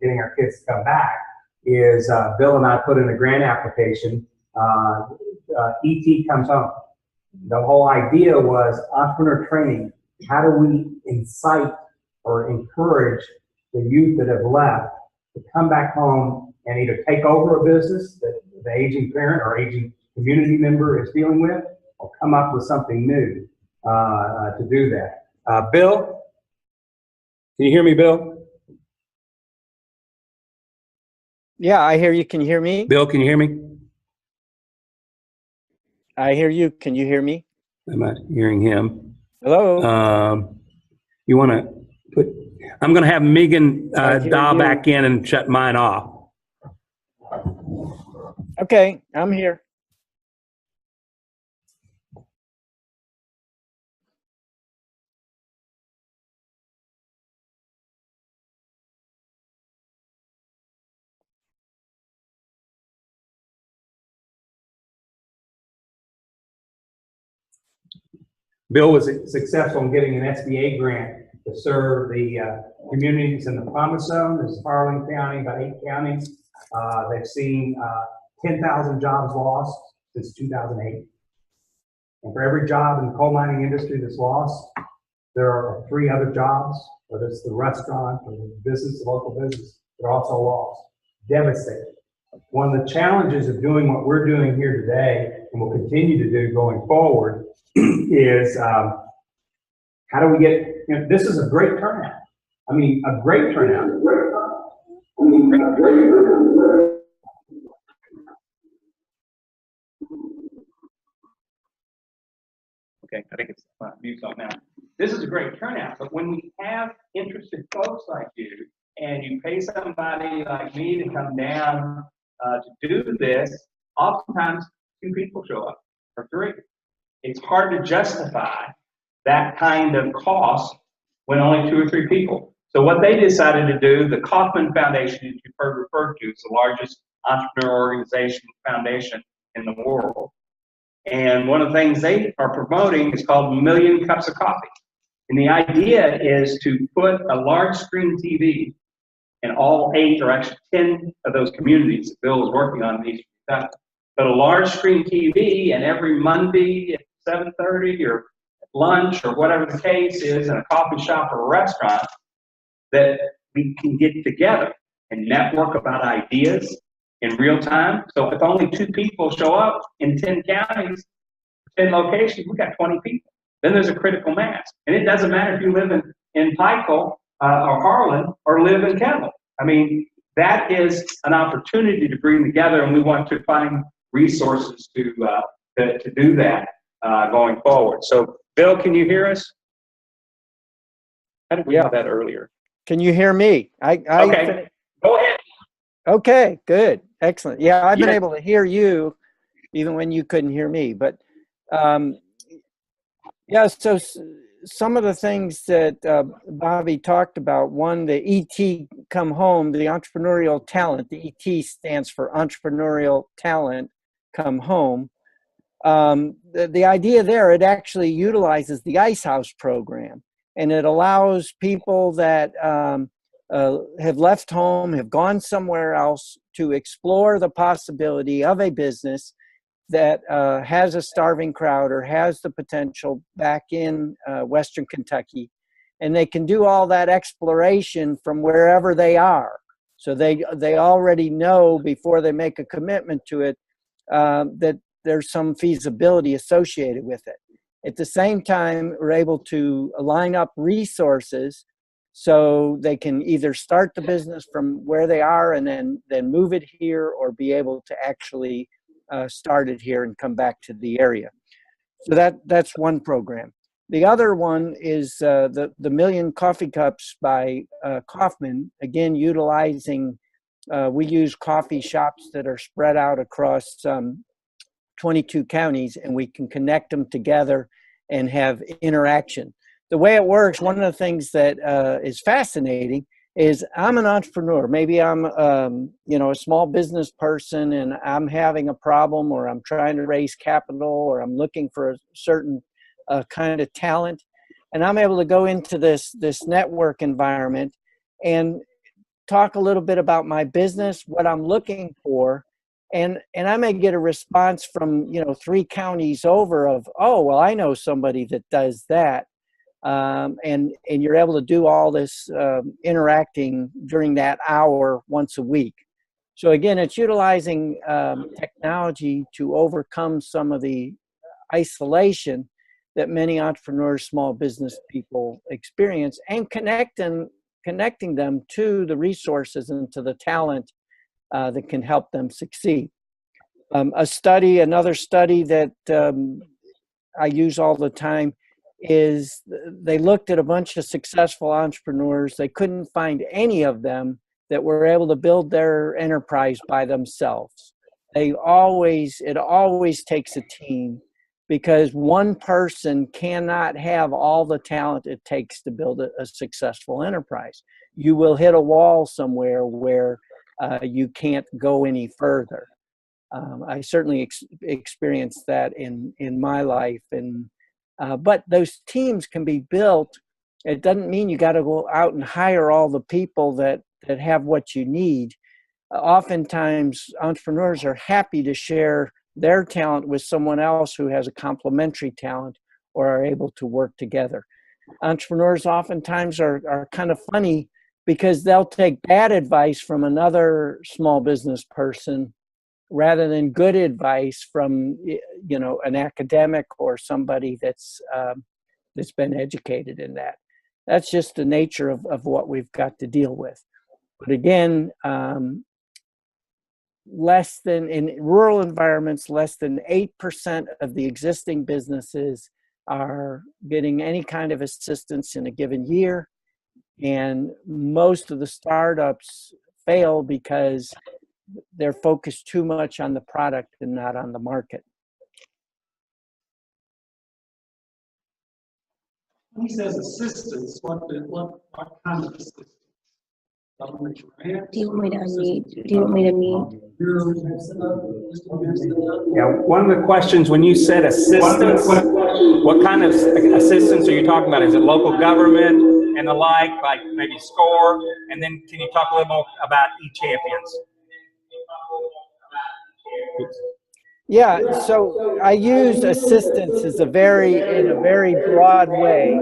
getting our kids to come back is Bill and I put in a grant application. ET comes home. The whole idea was entrepreneur training. How do we incite or encourage the youth that have left to come back home and either take over a business that the aging parent or aging community member is dealing with, or come up with something new to do that. Bill, can you hear me, Bill? Yeah, I hear you. Can you hear me? Bill, can you hear me? I hear you. Can you hear me? I'm not hearing him. Hello? You want to put, I'm going to have Megan dial back in and shut mine off. Okay, I'm here. Bill was successful in getting an SBA grant to serve the communities in the Promise Zone. There's Harlan County, about 8 counties. They've seen 10,000 jobs lost since 2008. And for every job in the coal mining industry that's lost, there are 3 other jobs, whether it's the restaurant or the business, the local business, that are also lost. Devastating. One of the challenges of doing what we're doing here today, and will continue to do going forward, is how do we get, this is a great turnout. A great turnout. Okay, I think it's mute on now. This is a great turnout, but when we have interested folks like you, and you pay somebody like me to come down to do this, oftentimes 2 people show up, or 3. It's hard to justify that kind of cost when only 2 or 3 people. So what they decided to do, the Kauffman Foundation, that you've heard referred to, is the largest entrepreneur organization foundation in the world. And one of the things they are promoting is called Million Cups of Coffee. And the idea is to put a large screen TV in all 8 or actually 10 of those communities that Bill is working on in Eastern Kentucky. But a large screen TV, and every Monday at 7:30 or at lunch or whatever the case is in a coffee shop or a restaurant, that we can get together and network about ideas in real time. So if only 2 people show up in 10 counties, 10 locations, we got 20 people. Then there's a critical mass. And it doesn't matter if you live in Pikeville or Harlan or live in Kendall. I mean, that is an opportunity to bring together, and we want to find resources to do that going forward. So, Bill, can you hear us? How did we have that earlier? Can you hear me? Okay, go ahead. Okay, good. Excellent. Yeah, I've been Yeah. able to hear you even when you couldn't hear me. But yeah, so some of the things that Bobby talked about, one, the ET come home, the entrepreneurial talent, the ET stands for entrepreneurial talent come home. The idea there, it actually utilizes the Ice House program, and it allows people that have left home, have gone somewhere else to explore the possibility of a business that has a starving crowd or has the potential back in Western Kentucky. And they can do all that exploration from wherever they are. So they already know before they make a commitment to it that there's some feasibility associated with it. At the same time, we're able to line up resources so they can either start the business from where they are and then move it here, or be able to actually start it here and come back to the area. So that's one program. The other one is the Million Coffee Cups by Kauffman, again utilizing, we use coffee shops that are spread out across 22 counties, and we can connect them together and have interaction. The way it works, one of the things that is fascinating is I'm an entrepreneur. Maybe I'm a small business person, and I'm having a problem, or I'm trying to raise capital, or I'm looking for a certain kind of talent, and I'm able to go into this network environment and talk a little bit about my business, what I'm looking for, and I may get a response from 3 counties over of, oh, well, I know somebody that does that. And you're able to do all this interacting during that hour once a week. So again, it's utilizing technology to overcome some of the isolation that many entrepreneurs, small business people experience, and connecting them to the resources and to the talent that can help them succeed. Another study that I use all the time is they looked at a bunch of successful entrepreneurs. They couldn't find any of them that were able to build their enterprise by themselves. It always takes a team, because one person cannot have all the talent it takes to build a successful enterprise. You will hit a wall somewhere where you can't go any further. I certainly experienced that in my life, but those teams can be built. It doesn't mean you got to go out and hire all the people that have what you need. Oftentimes, entrepreneurs are happy to share their talent with someone else who has a complementary talent, or are able to work together. Entrepreneurs oftentimes are kind of funny, because they'll take bad advice from another small business person rather than good advice from an academic or somebody that's been educated in that. That's just the nature of what we've got to deal with. But again, in rural environments, less than 8% of the existing businesses are getting any kind of assistance in a given year. And most of the startups fail because they're focused too much on the product and not on the market. He says assistance, what kind of assistance? Government grant? Do you want me to unmute? Do you want me to mute? Yeah, one of the questions, when you said assistance, what kind of assistance are you talking about? Is it local government and the like maybe SCORE? And then can you talk a little more about eChampions? Yeah, so I use assistance in a very broad way.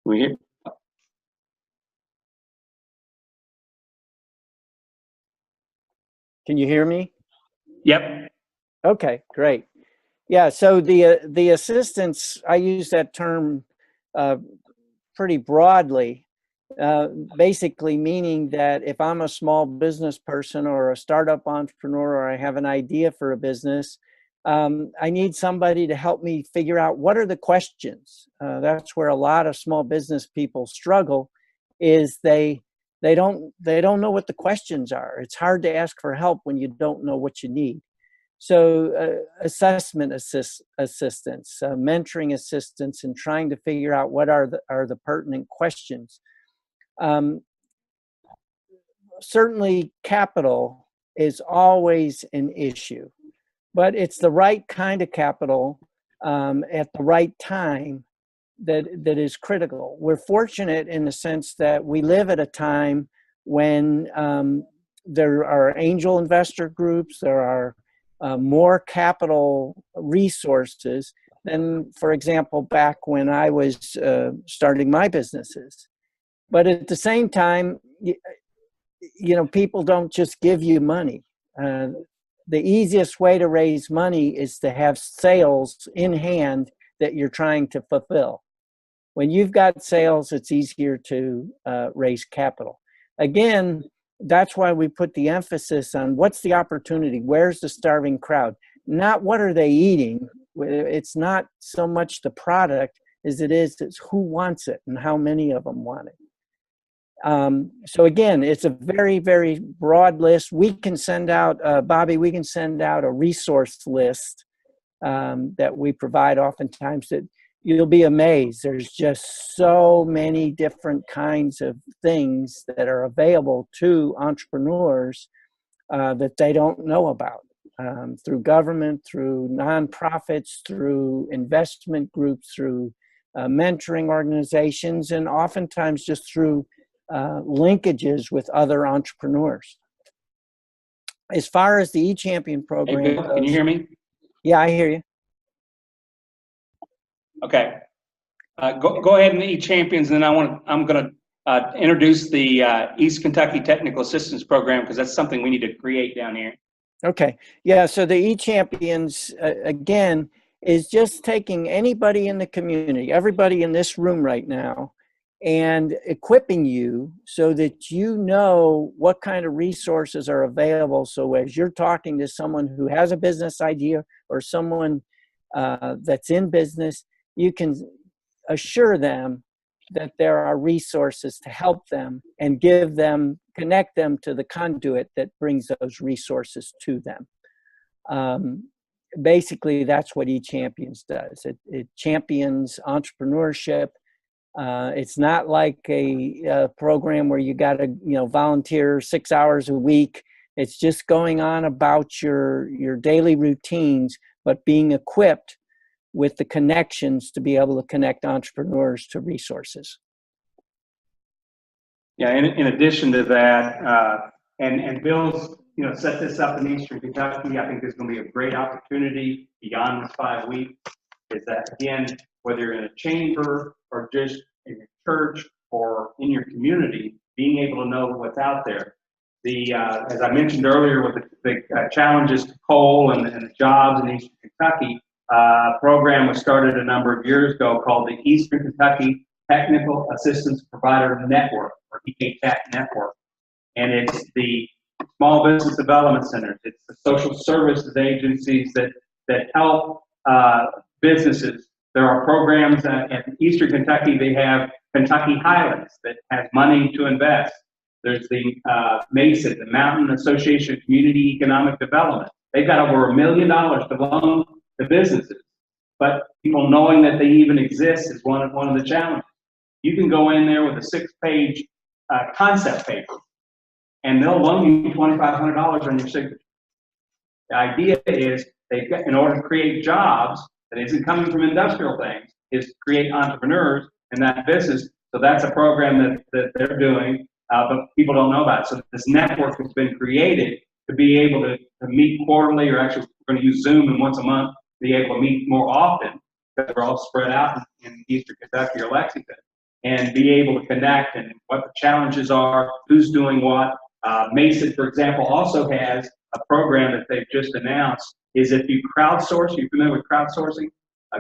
we hear? Can you hear me? Yep. Okay, great. Yeah, so the assistance, I use that term pretty broadly, basically meaning that if I'm a small business person or a startup entrepreneur or I have an idea for a business, I need somebody to help me figure out what are the questions. That's where a lot of small business people struggle, is they don't know what the questions are. It's hard to ask for help when you don't know what you need. So assessment assistance, mentoring assistance, and trying to figure out what are the pertinent questions. Certainly capital is always an issue, but it's the right kind of capital at the right time that is critical. We're fortunate in the sense that we live at a time when there are angel investor groups, there are more capital resources than, for example, back when I was starting my businesses. But at the same time, you know, people don't just give you money. The easiest way to raise money is to have sales in hand that you're trying to fulfill. When you've got sales, it's easier to raise capital. Again, that's why we put the emphasis on what's the opportunity, where's the starving crowd, not what are they eating. It's not so much the product as it's who wants it and how many of them want it. So again, it's a very, very broad list. We can send out, Bobby, we can send out a resource list that we provide oftentimes that you'll be amazed. There's just so many different kinds of things that are available to entrepreneurs that they don't know about, through government, through nonprofits, through investment groups, through mentoring organizations, and oftentimes just through linkages with other entrepreneurs. As far as the eChampion program Hey, Bill, can you hear me? Yeah, I hear you. Okay. Go ahead and eChampions, and then I'm going to introduce the East Kentucky Technical Assistance Program, because that's something we need to create down here. Okay. Yeah, so the eChampions, again, is just taking anybody in the community, everybody in this room right now, and equipping you so that you know what kind of resources are available. So as you're talking to someone who has a business idea or someone that's in business, you can assure them that there are resources to help them and connect them to the conduit that brings those resources to them. Basically, that's what eChampions does. It champions entrepreneurship. It's not like a program where you got to volunteer 6 hours a week. It's just going on about your daily routines, but being equipped with the connections to be able to connect entrepreneurs to resources. Yeah, in addition to that, and Bill's set this up in Eastern Kentucky. I think there's going to be a great opportunity beyond this 5 weeks. Is that, again, whether you're in a chamber or just in your church or in your community, being able to know what's out there. As I mentioned earlier, with the challenges to coal and the jobs in Eastern Kentucky, program was started a number of years ago called the Eastern Kentucky Technical Assistance Provider Network, or EKTAC Network. And it's the small business development centers, it's the social services agencies that help businesses. There are programs at Eastern Kentucky. They have Kentucky Highlands that has money to invest. There's the MESA, the Mountain Association of Community Economic Development. They've got over $1 million to loan to businesses, but people knowing that they even exist is one of the challenges. You can go in there with a 6-page concept paper, and they'll loan you $2,500 on your signature. The idea is in order to create jobs that isn't coming from industrial things, is to create entrepreneurs in that business. So that's a program that they're doing, but people don't know about it. So this network has been created to be able to meet quarterly, or actually we're going to use Zoom and once a month, be able to meet more often, because we're all spread out in Eastern Kentucky or Lexington. and be able to connect and what the challenges are, who's doing what. Mason, for example, also has a program that they've just announced, is if you crowdsource, you're familiar with crowdsourcing,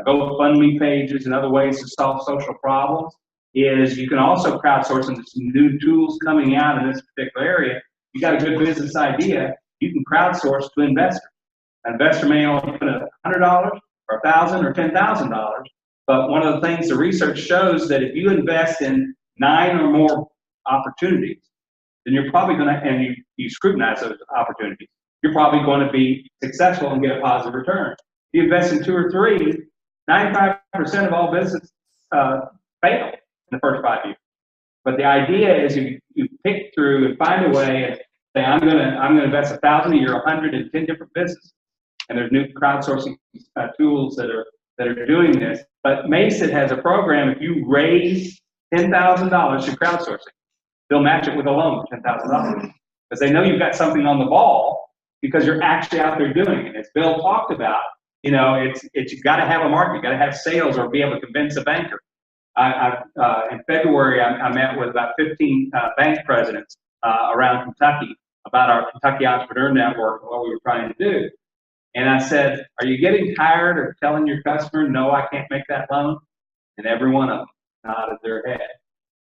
GoFundMe pages and other ways to solve social problems, is you can also crowdsource, and there's some new tools coming out in this particular area. You got a good business idea, you can crowdsource to investors. An investor may only put $100 or $1,000 or $10,000, but one of the things the research shows that if you invest in 9 or more opportunities, then you're probably going to, and you scrutinize those opportunities, you're probably going to be successful and get a positive return. If you invest in 2 or 3, 95% of all business fail in the first 5 years. But the idea is you pick through and find a way and say, I'm gonna invest $1,000 a year, 110 different businesses. And there's new crowdsourcing tools that are doing this. But Mason has a program, if you raise $10,000 through crowdsourcing, they'll match it with a loan for $10,000. Because they know you've got something on the ball because you're actually out there doing it. As Bill talked about, you know, you've got to have a market, you've got to have sales or be able to convince a banker. In February, I met with about 15 bank presidents around Kentucky about our Kentucky Entrepreneur Network and what we were trying to do. And I said, are you getting tired of telling your customer, no, I can't make that loan? And every one of them nodded their head.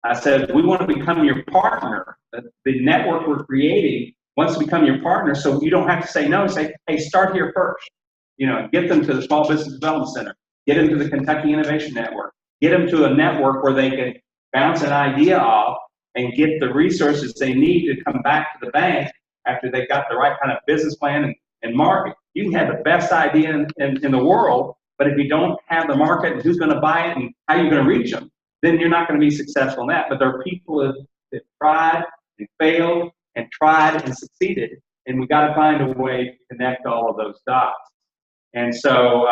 I said, we want to become your partner. The network we're creating wants to become your partner, so you don't have to say no. Say, hey, start here first. You know, get them to the Small Business Development Center. Get them to the Kentucky Innovation Network. Get them to a network where they can bounce an idea off and get the resources they need to come back to the bank after they've got the right kind of business plan and market. You can have the best idea in the world, but if you don't have the market and who's going to buy it and how you're going to reach them, then you're not going to be successful in that. But there are people that tried and failed and tried and succeeded, and we got to find a way to connect all of those dots. And so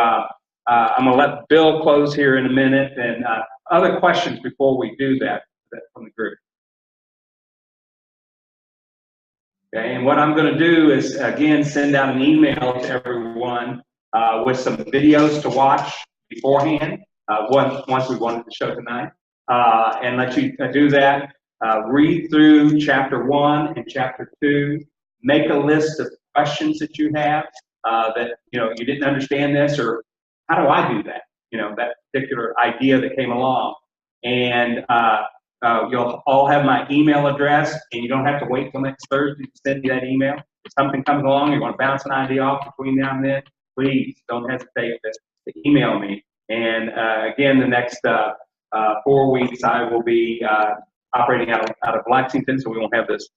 I'm going to let Bill close here in a minute. And other questions before we do that from the group? Okay, and what I'm going to do is, again, send out an email to everyone with some videos to watch beforehand, once we wanted to show tonight, and let you do that. Read through chapter 1 and chapter 2. Make a list of questions that you have that, you know, you didn't understand this, or how do I do that? You know, that particular idea that came along. And you'll all have my email address, and you don't have to wait till next Thursday to send me that email. If something comes along, you want to bounce an idea off between now and then, please don't hesitate to email me. And again, the next 4 weeks, I will be operating out of Lexington, so we won't have this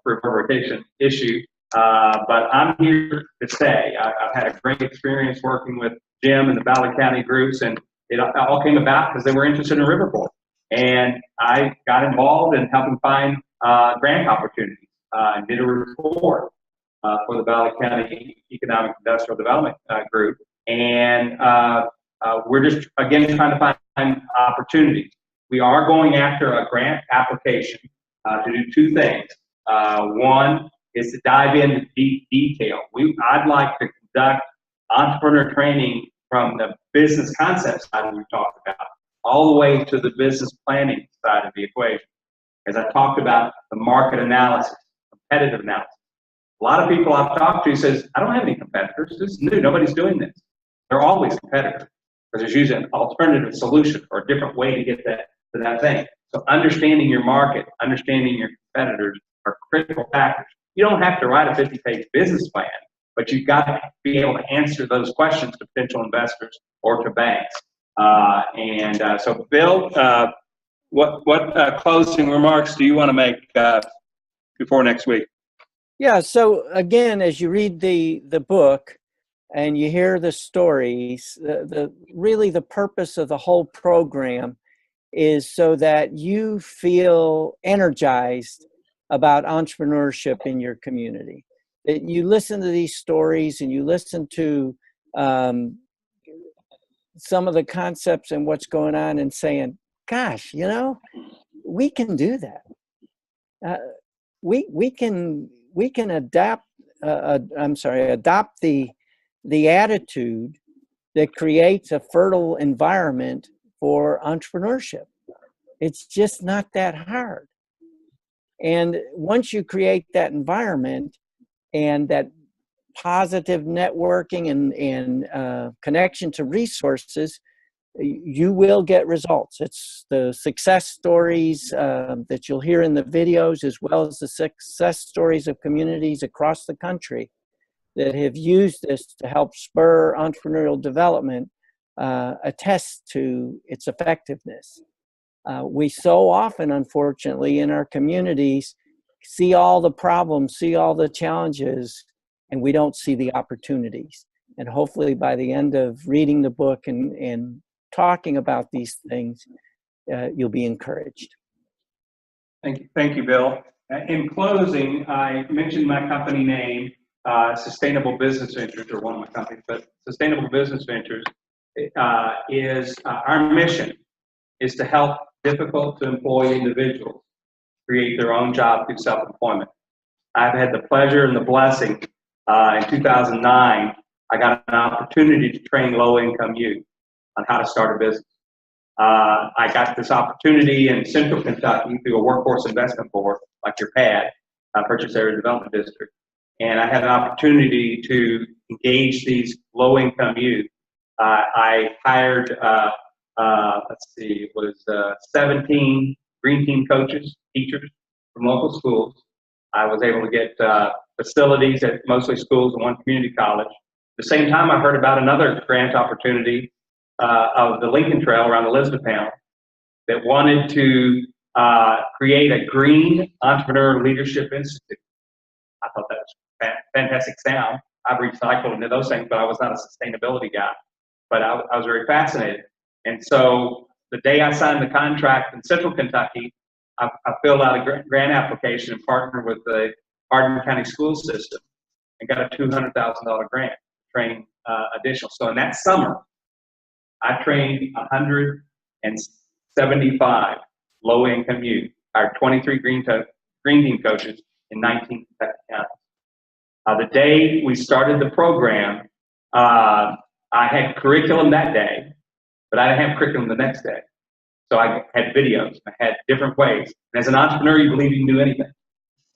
reverberation issue. But I'm here to stay. I've had a great experience working with Jim and the Valley County groups, and it all came about because they were interested in Riverport. And I got involved in helping find grant opportunities and did a report for the Valley County Economic Industrial Development Group. And we're just, again, trying to find opportunities. We are going after a grant application to do 2 things. One is to dive into deep detail. I'd like to conduct entrepreneur training from the business concept side we've talked about, all the way to the business planning side of the equation. As I talked about the market analysis, competitive analysis. A lot of people I've talked to says, I don't have any competitors. This is new. Nobody's doing this. They're always competitors because there's usually an alternative solution or a different way to get to that thing. So understanding your market, understanding your competitors are critical factors. You don't have to write a 50-page business plan, but you've got to be able to answer those questions to potential investors or to banks. So Bill, what closing remarks do you want to make before next week? Yeah, so again, as you read the book and you hear the stories, really the purpose of the whole program is so that you feel energized about entrepreneurship in your community. That you listen to these stories and you listen to some of the concepts and what's going on and saying, gosh, you know, we can do that. We can adopt the attitude that creates a fertile environment for entrepreneurship. It's just not that hard. And once you create that environment and that positive networking and connection to resources, you will get results. It's the success stories that you'll hear in the videos, as well as the success stories of communities across the country that have used this to help spur entrepreneurial development, attest to its effectiveness. We so often, unfortunately, in our communities, see all the problems, see all the challenges, and we don't see the opportunities. And hopefully by the end of reading the book and talking about these things, you'll be encouraged. Thank you, Bill. In closing, I mentioned my company name, Sustainable Business Ventures, or one of my companies, but Sustainable Business Ventures is our mission is to help difficult to employ individuals create their own job through self-employment. I've had the pleasure and the blessing in 2009, I got an opportunity to train low-income youth on how to start a business. I got this opportunity in Central Kentucky through a workforce investment board, like your PAD, Purchase Area Development District. And I had an opportunity to engage these low-income youth. I hired, let's see, it was 17 Green Team coaches, teachers from local schools. I was able to get facilities at mostly schools and one community college. At the same time, I heard about another grant opportunity of the Lincoln Trail around Elizabethtown that wanted to create a green entrepreneur leadership institute. I thought that was fantastic sound. I've recycled into those things, but I was not a sustainability guy. But I was very fascinated. And so the day I signed the contract in Central Kentucky, I filled out a grant application and partnered with the Hardin County School System and got a $200,000 grant to train additional. So in that summer, I trained 175 low-income youth, our 23 Green Team coaches in 19 Kentucky counties. The day we started the program, I had curriculum that day, but I didn't have curriculum the next day. So I had videos, I had different ways. And as an entrepreneur, you believe you can do anything.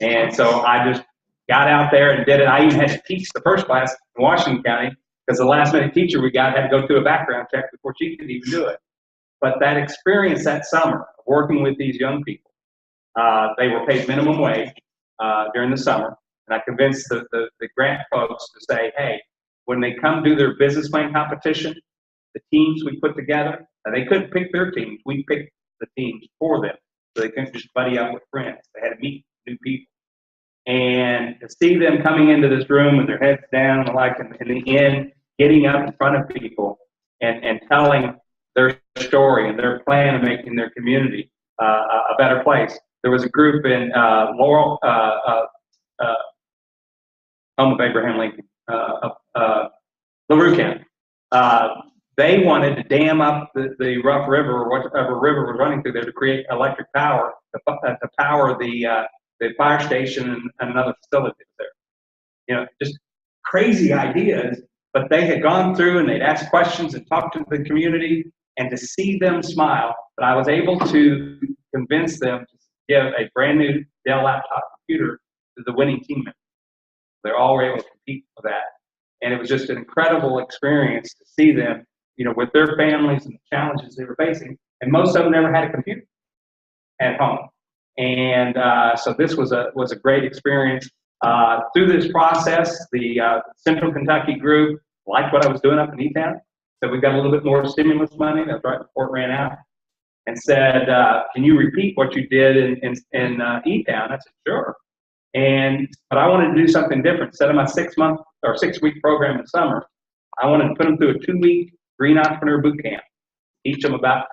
And so I just got out there and did it. I even had to teach the first class in Washington County because the last minute teacher we got had to go through a background check before she could even do it. But that experience that summer, working with these young people, they were paid minimum wage during the summer. And I convinced the grant folks to say, hey, when they come do their business plan competition, the teams we put together, and they couldn't pick their teams, we picked the teams for them. So they couldn't just buddy up with friends. They had to meet new people. And to see them coming into this room with their heads down, like in the end, getting up in front of people and telling their story and their plan of making their community a better place. There was a group in Laurel, home of Abraham Lincoln, LaRue County. They wanted to dam up the Rough River or whatever river was running through there to create electric power to power the fire station and another facility there. You know, just crazy ideas, but they had gone through and they'd asked questions and talked to the community, and to see them smile, that I was able to convince them to give a brand new Dell laptop computer to the winning team members. They all were able to compete for that. And it was just an incredible experience to see them, you know, with their families and the challenges they were facing. And most of them never had a computer at home. And so this was a great experience. Through this process, the Central Kentucky group liked what I was doing up in E-Town. So we got a little bit more stimulus money. That was right before it ran out. And said, can you repeat what you did in E-Town? I said, sure. But I wanted to do something different. Instead of my 6-month or 6-week program in summer, I wanted to put them through a 2-week Green Entrepreneur Boot Camp. Teach them about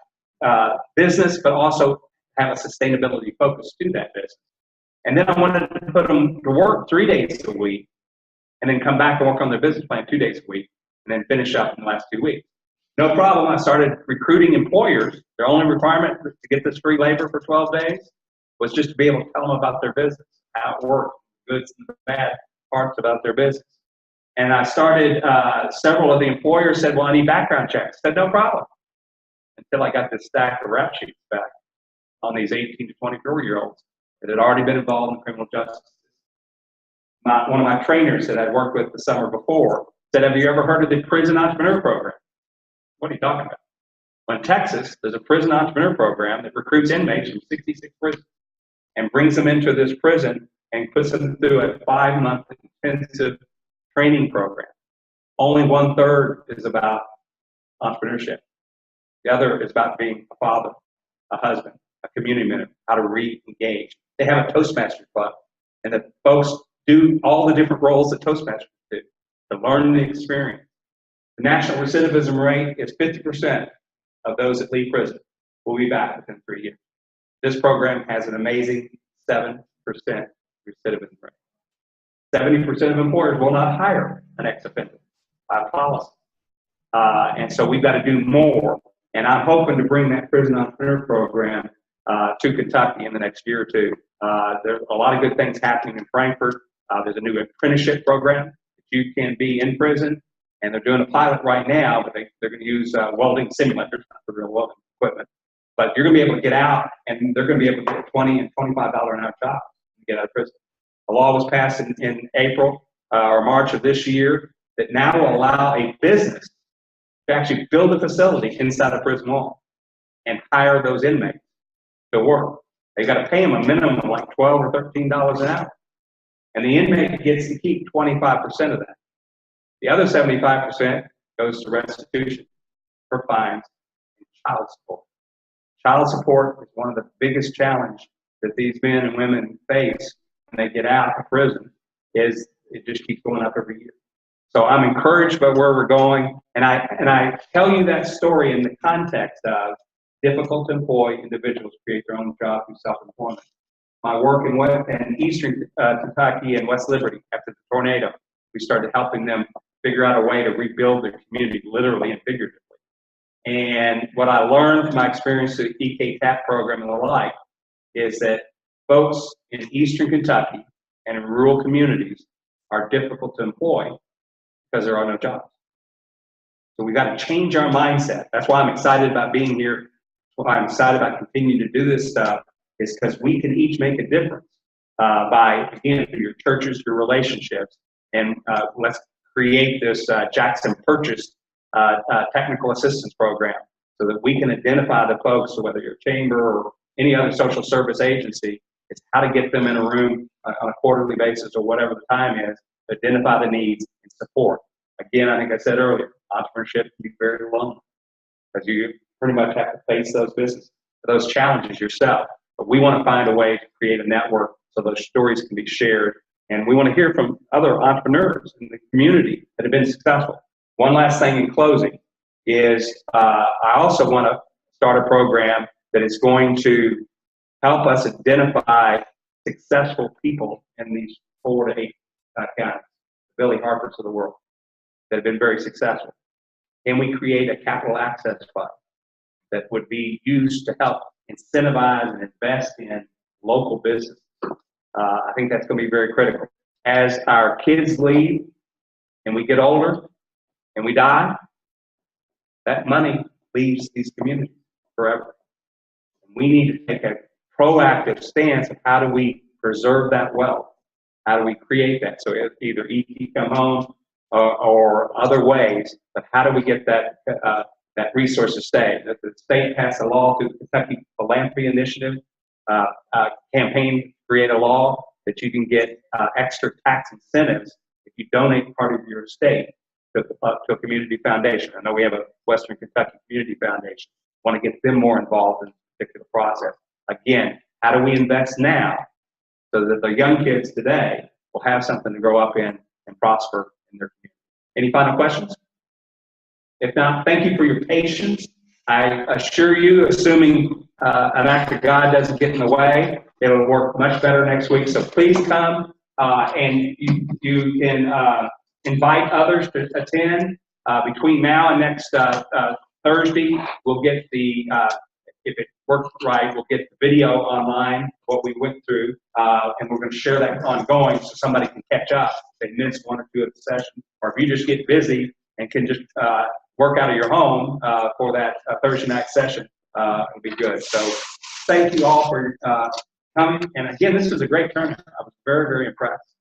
business, but also have a sustainability focus to that business. And then I wanted to put them to work 3 days a week and then come back and work on their business plan 2 days a week and then finish up in the last 2 weeks. No problem. I started recruiting employers. Their only requirement to get this free labor for 12 days was just to be able to tell them about their business, how it worked, goods and bad parts about their business. And I started, several of the employers said, well, I need background checks. I said, no problem. Until I got this stack of rap sheets back. on these 18 to 24-year-olds that had already been involved in criminal justice. One of my trainers that I'd worked with the summer before said, have you ever heard of the Prison Entrepreneur Program? What are you talking about? Well, in Texas, there's a prison entrepreneur program that recruits inmates from 66 prisons and brings them into this prison and puts them through a 5-month intensive training program. Only 1/3 is about entrepreneurship. The other is about being a father, a husband, a community member, how to re-engage. They have a Toastmaster club, and the folks do all the different roles that Toastmasters do to learn the experience. The national recidivism rate is 50% of those that leave prison will be back within 3 years. This program has an amazing 7% recidivism rate. 70% of employers will not hire an ex-offender by policy. And so we've got to do more. And I'm hoping to bring that prison entrepreneur program to Kentucky in the next year or two. There's a lot of good things happening in Frankfurt. There's a new apprenticeship program that you can be in prison. And they're doing a pilot right now, but they're going to use welding simulators, not the real welding equipment. But you're going to be able to get out, and they're going to be able to get $20 and $25 an hour jobs to get out of prison. A law was passed in April or March of this year that now will allow a business to actually build a facility inside a prison wall and hire those inmates to work. They got to pay them a minimum of like $12 or $13 an hour. And the inmate gets to keep 25% of that. The other 75% goes to restitution for fines and child support. Child support is one of the biggest challenges that these men and women face when they get out of prison. Is it just keeps going up every year. So I'm encouraged by where we're going, and I tell you that story in the context of difficult to employ individuals create their own job through self-employment. My work in Eastern Kentucky and West Liberty after the tornado, we started helping them figure out a way to rebuild their community, literally and figuratively. And what I learned from my experience with the EK-TAP program and the like is that folks in Eastern Kentucky and in rural communities are difficult to employ because there are no jobs. So we've got to change our mindset. That's why I'm excited about being here. Why I'm excited about continuing to do this stuff is because we can each make a difference by, again, through your churches, your relationships, and let's create this Jackson Purchase technical assistance program so that we can identify the folks, so whether you're a chamber or any other social service agency, it's how to get them in a room on a quarterly basis or whatever the time is, to identify the needs and support. Again, I think I said earlier, entrepreneurship can be very lonely because you pretty much have to face those challenges yourself. But we want to find a way to create a network so those stories can be shared. And we want to hear from other entrepreneurs in the community that have been successful. One last thing in closing is I also want to start a program that is going to help us identify successful people in these 4 to 8 counties, Billy Harpers of the world, that have been very successful. Can we create a capital access fund that would be used to help incentivize and invest in local business? I think that's going to be very critical. As our kids leave and we get older and we die, that money leaves these communities forever. We need to take a proactive stance of how do we preserve that wealth? How do we create that? So either ET come home or other ways, but how do we get that that resource to stay? The state passed a law through the Kentucky Philanthropy Initiative campaign to create a law that you can get extra tax incentives if you donate part of your estate to a community foundation. I know we have a Western Kentucky Community Foundation. Want to get them more involved in this particular process. Again, how do we invest now so that the young kids today will have something to grow up in and prosper in their community? Any final questions? If not, thank you for your patience. I assure you, assuming an act of God doesn't get in the way, it'll work much better next week. So please come and you can invite others to attend. Between now and next Thursday, we'll get the, if it works right, we'll get the video online, what we went through, and we're going to share that ongoing so somebody can catch up. If they miss 1 or 2 of the sessions, or if you just get busy and can just work out of your home for that Thursday night session, it'll be good. So thank you all for coming. And again, this was a great tournament. I was very, very impressed.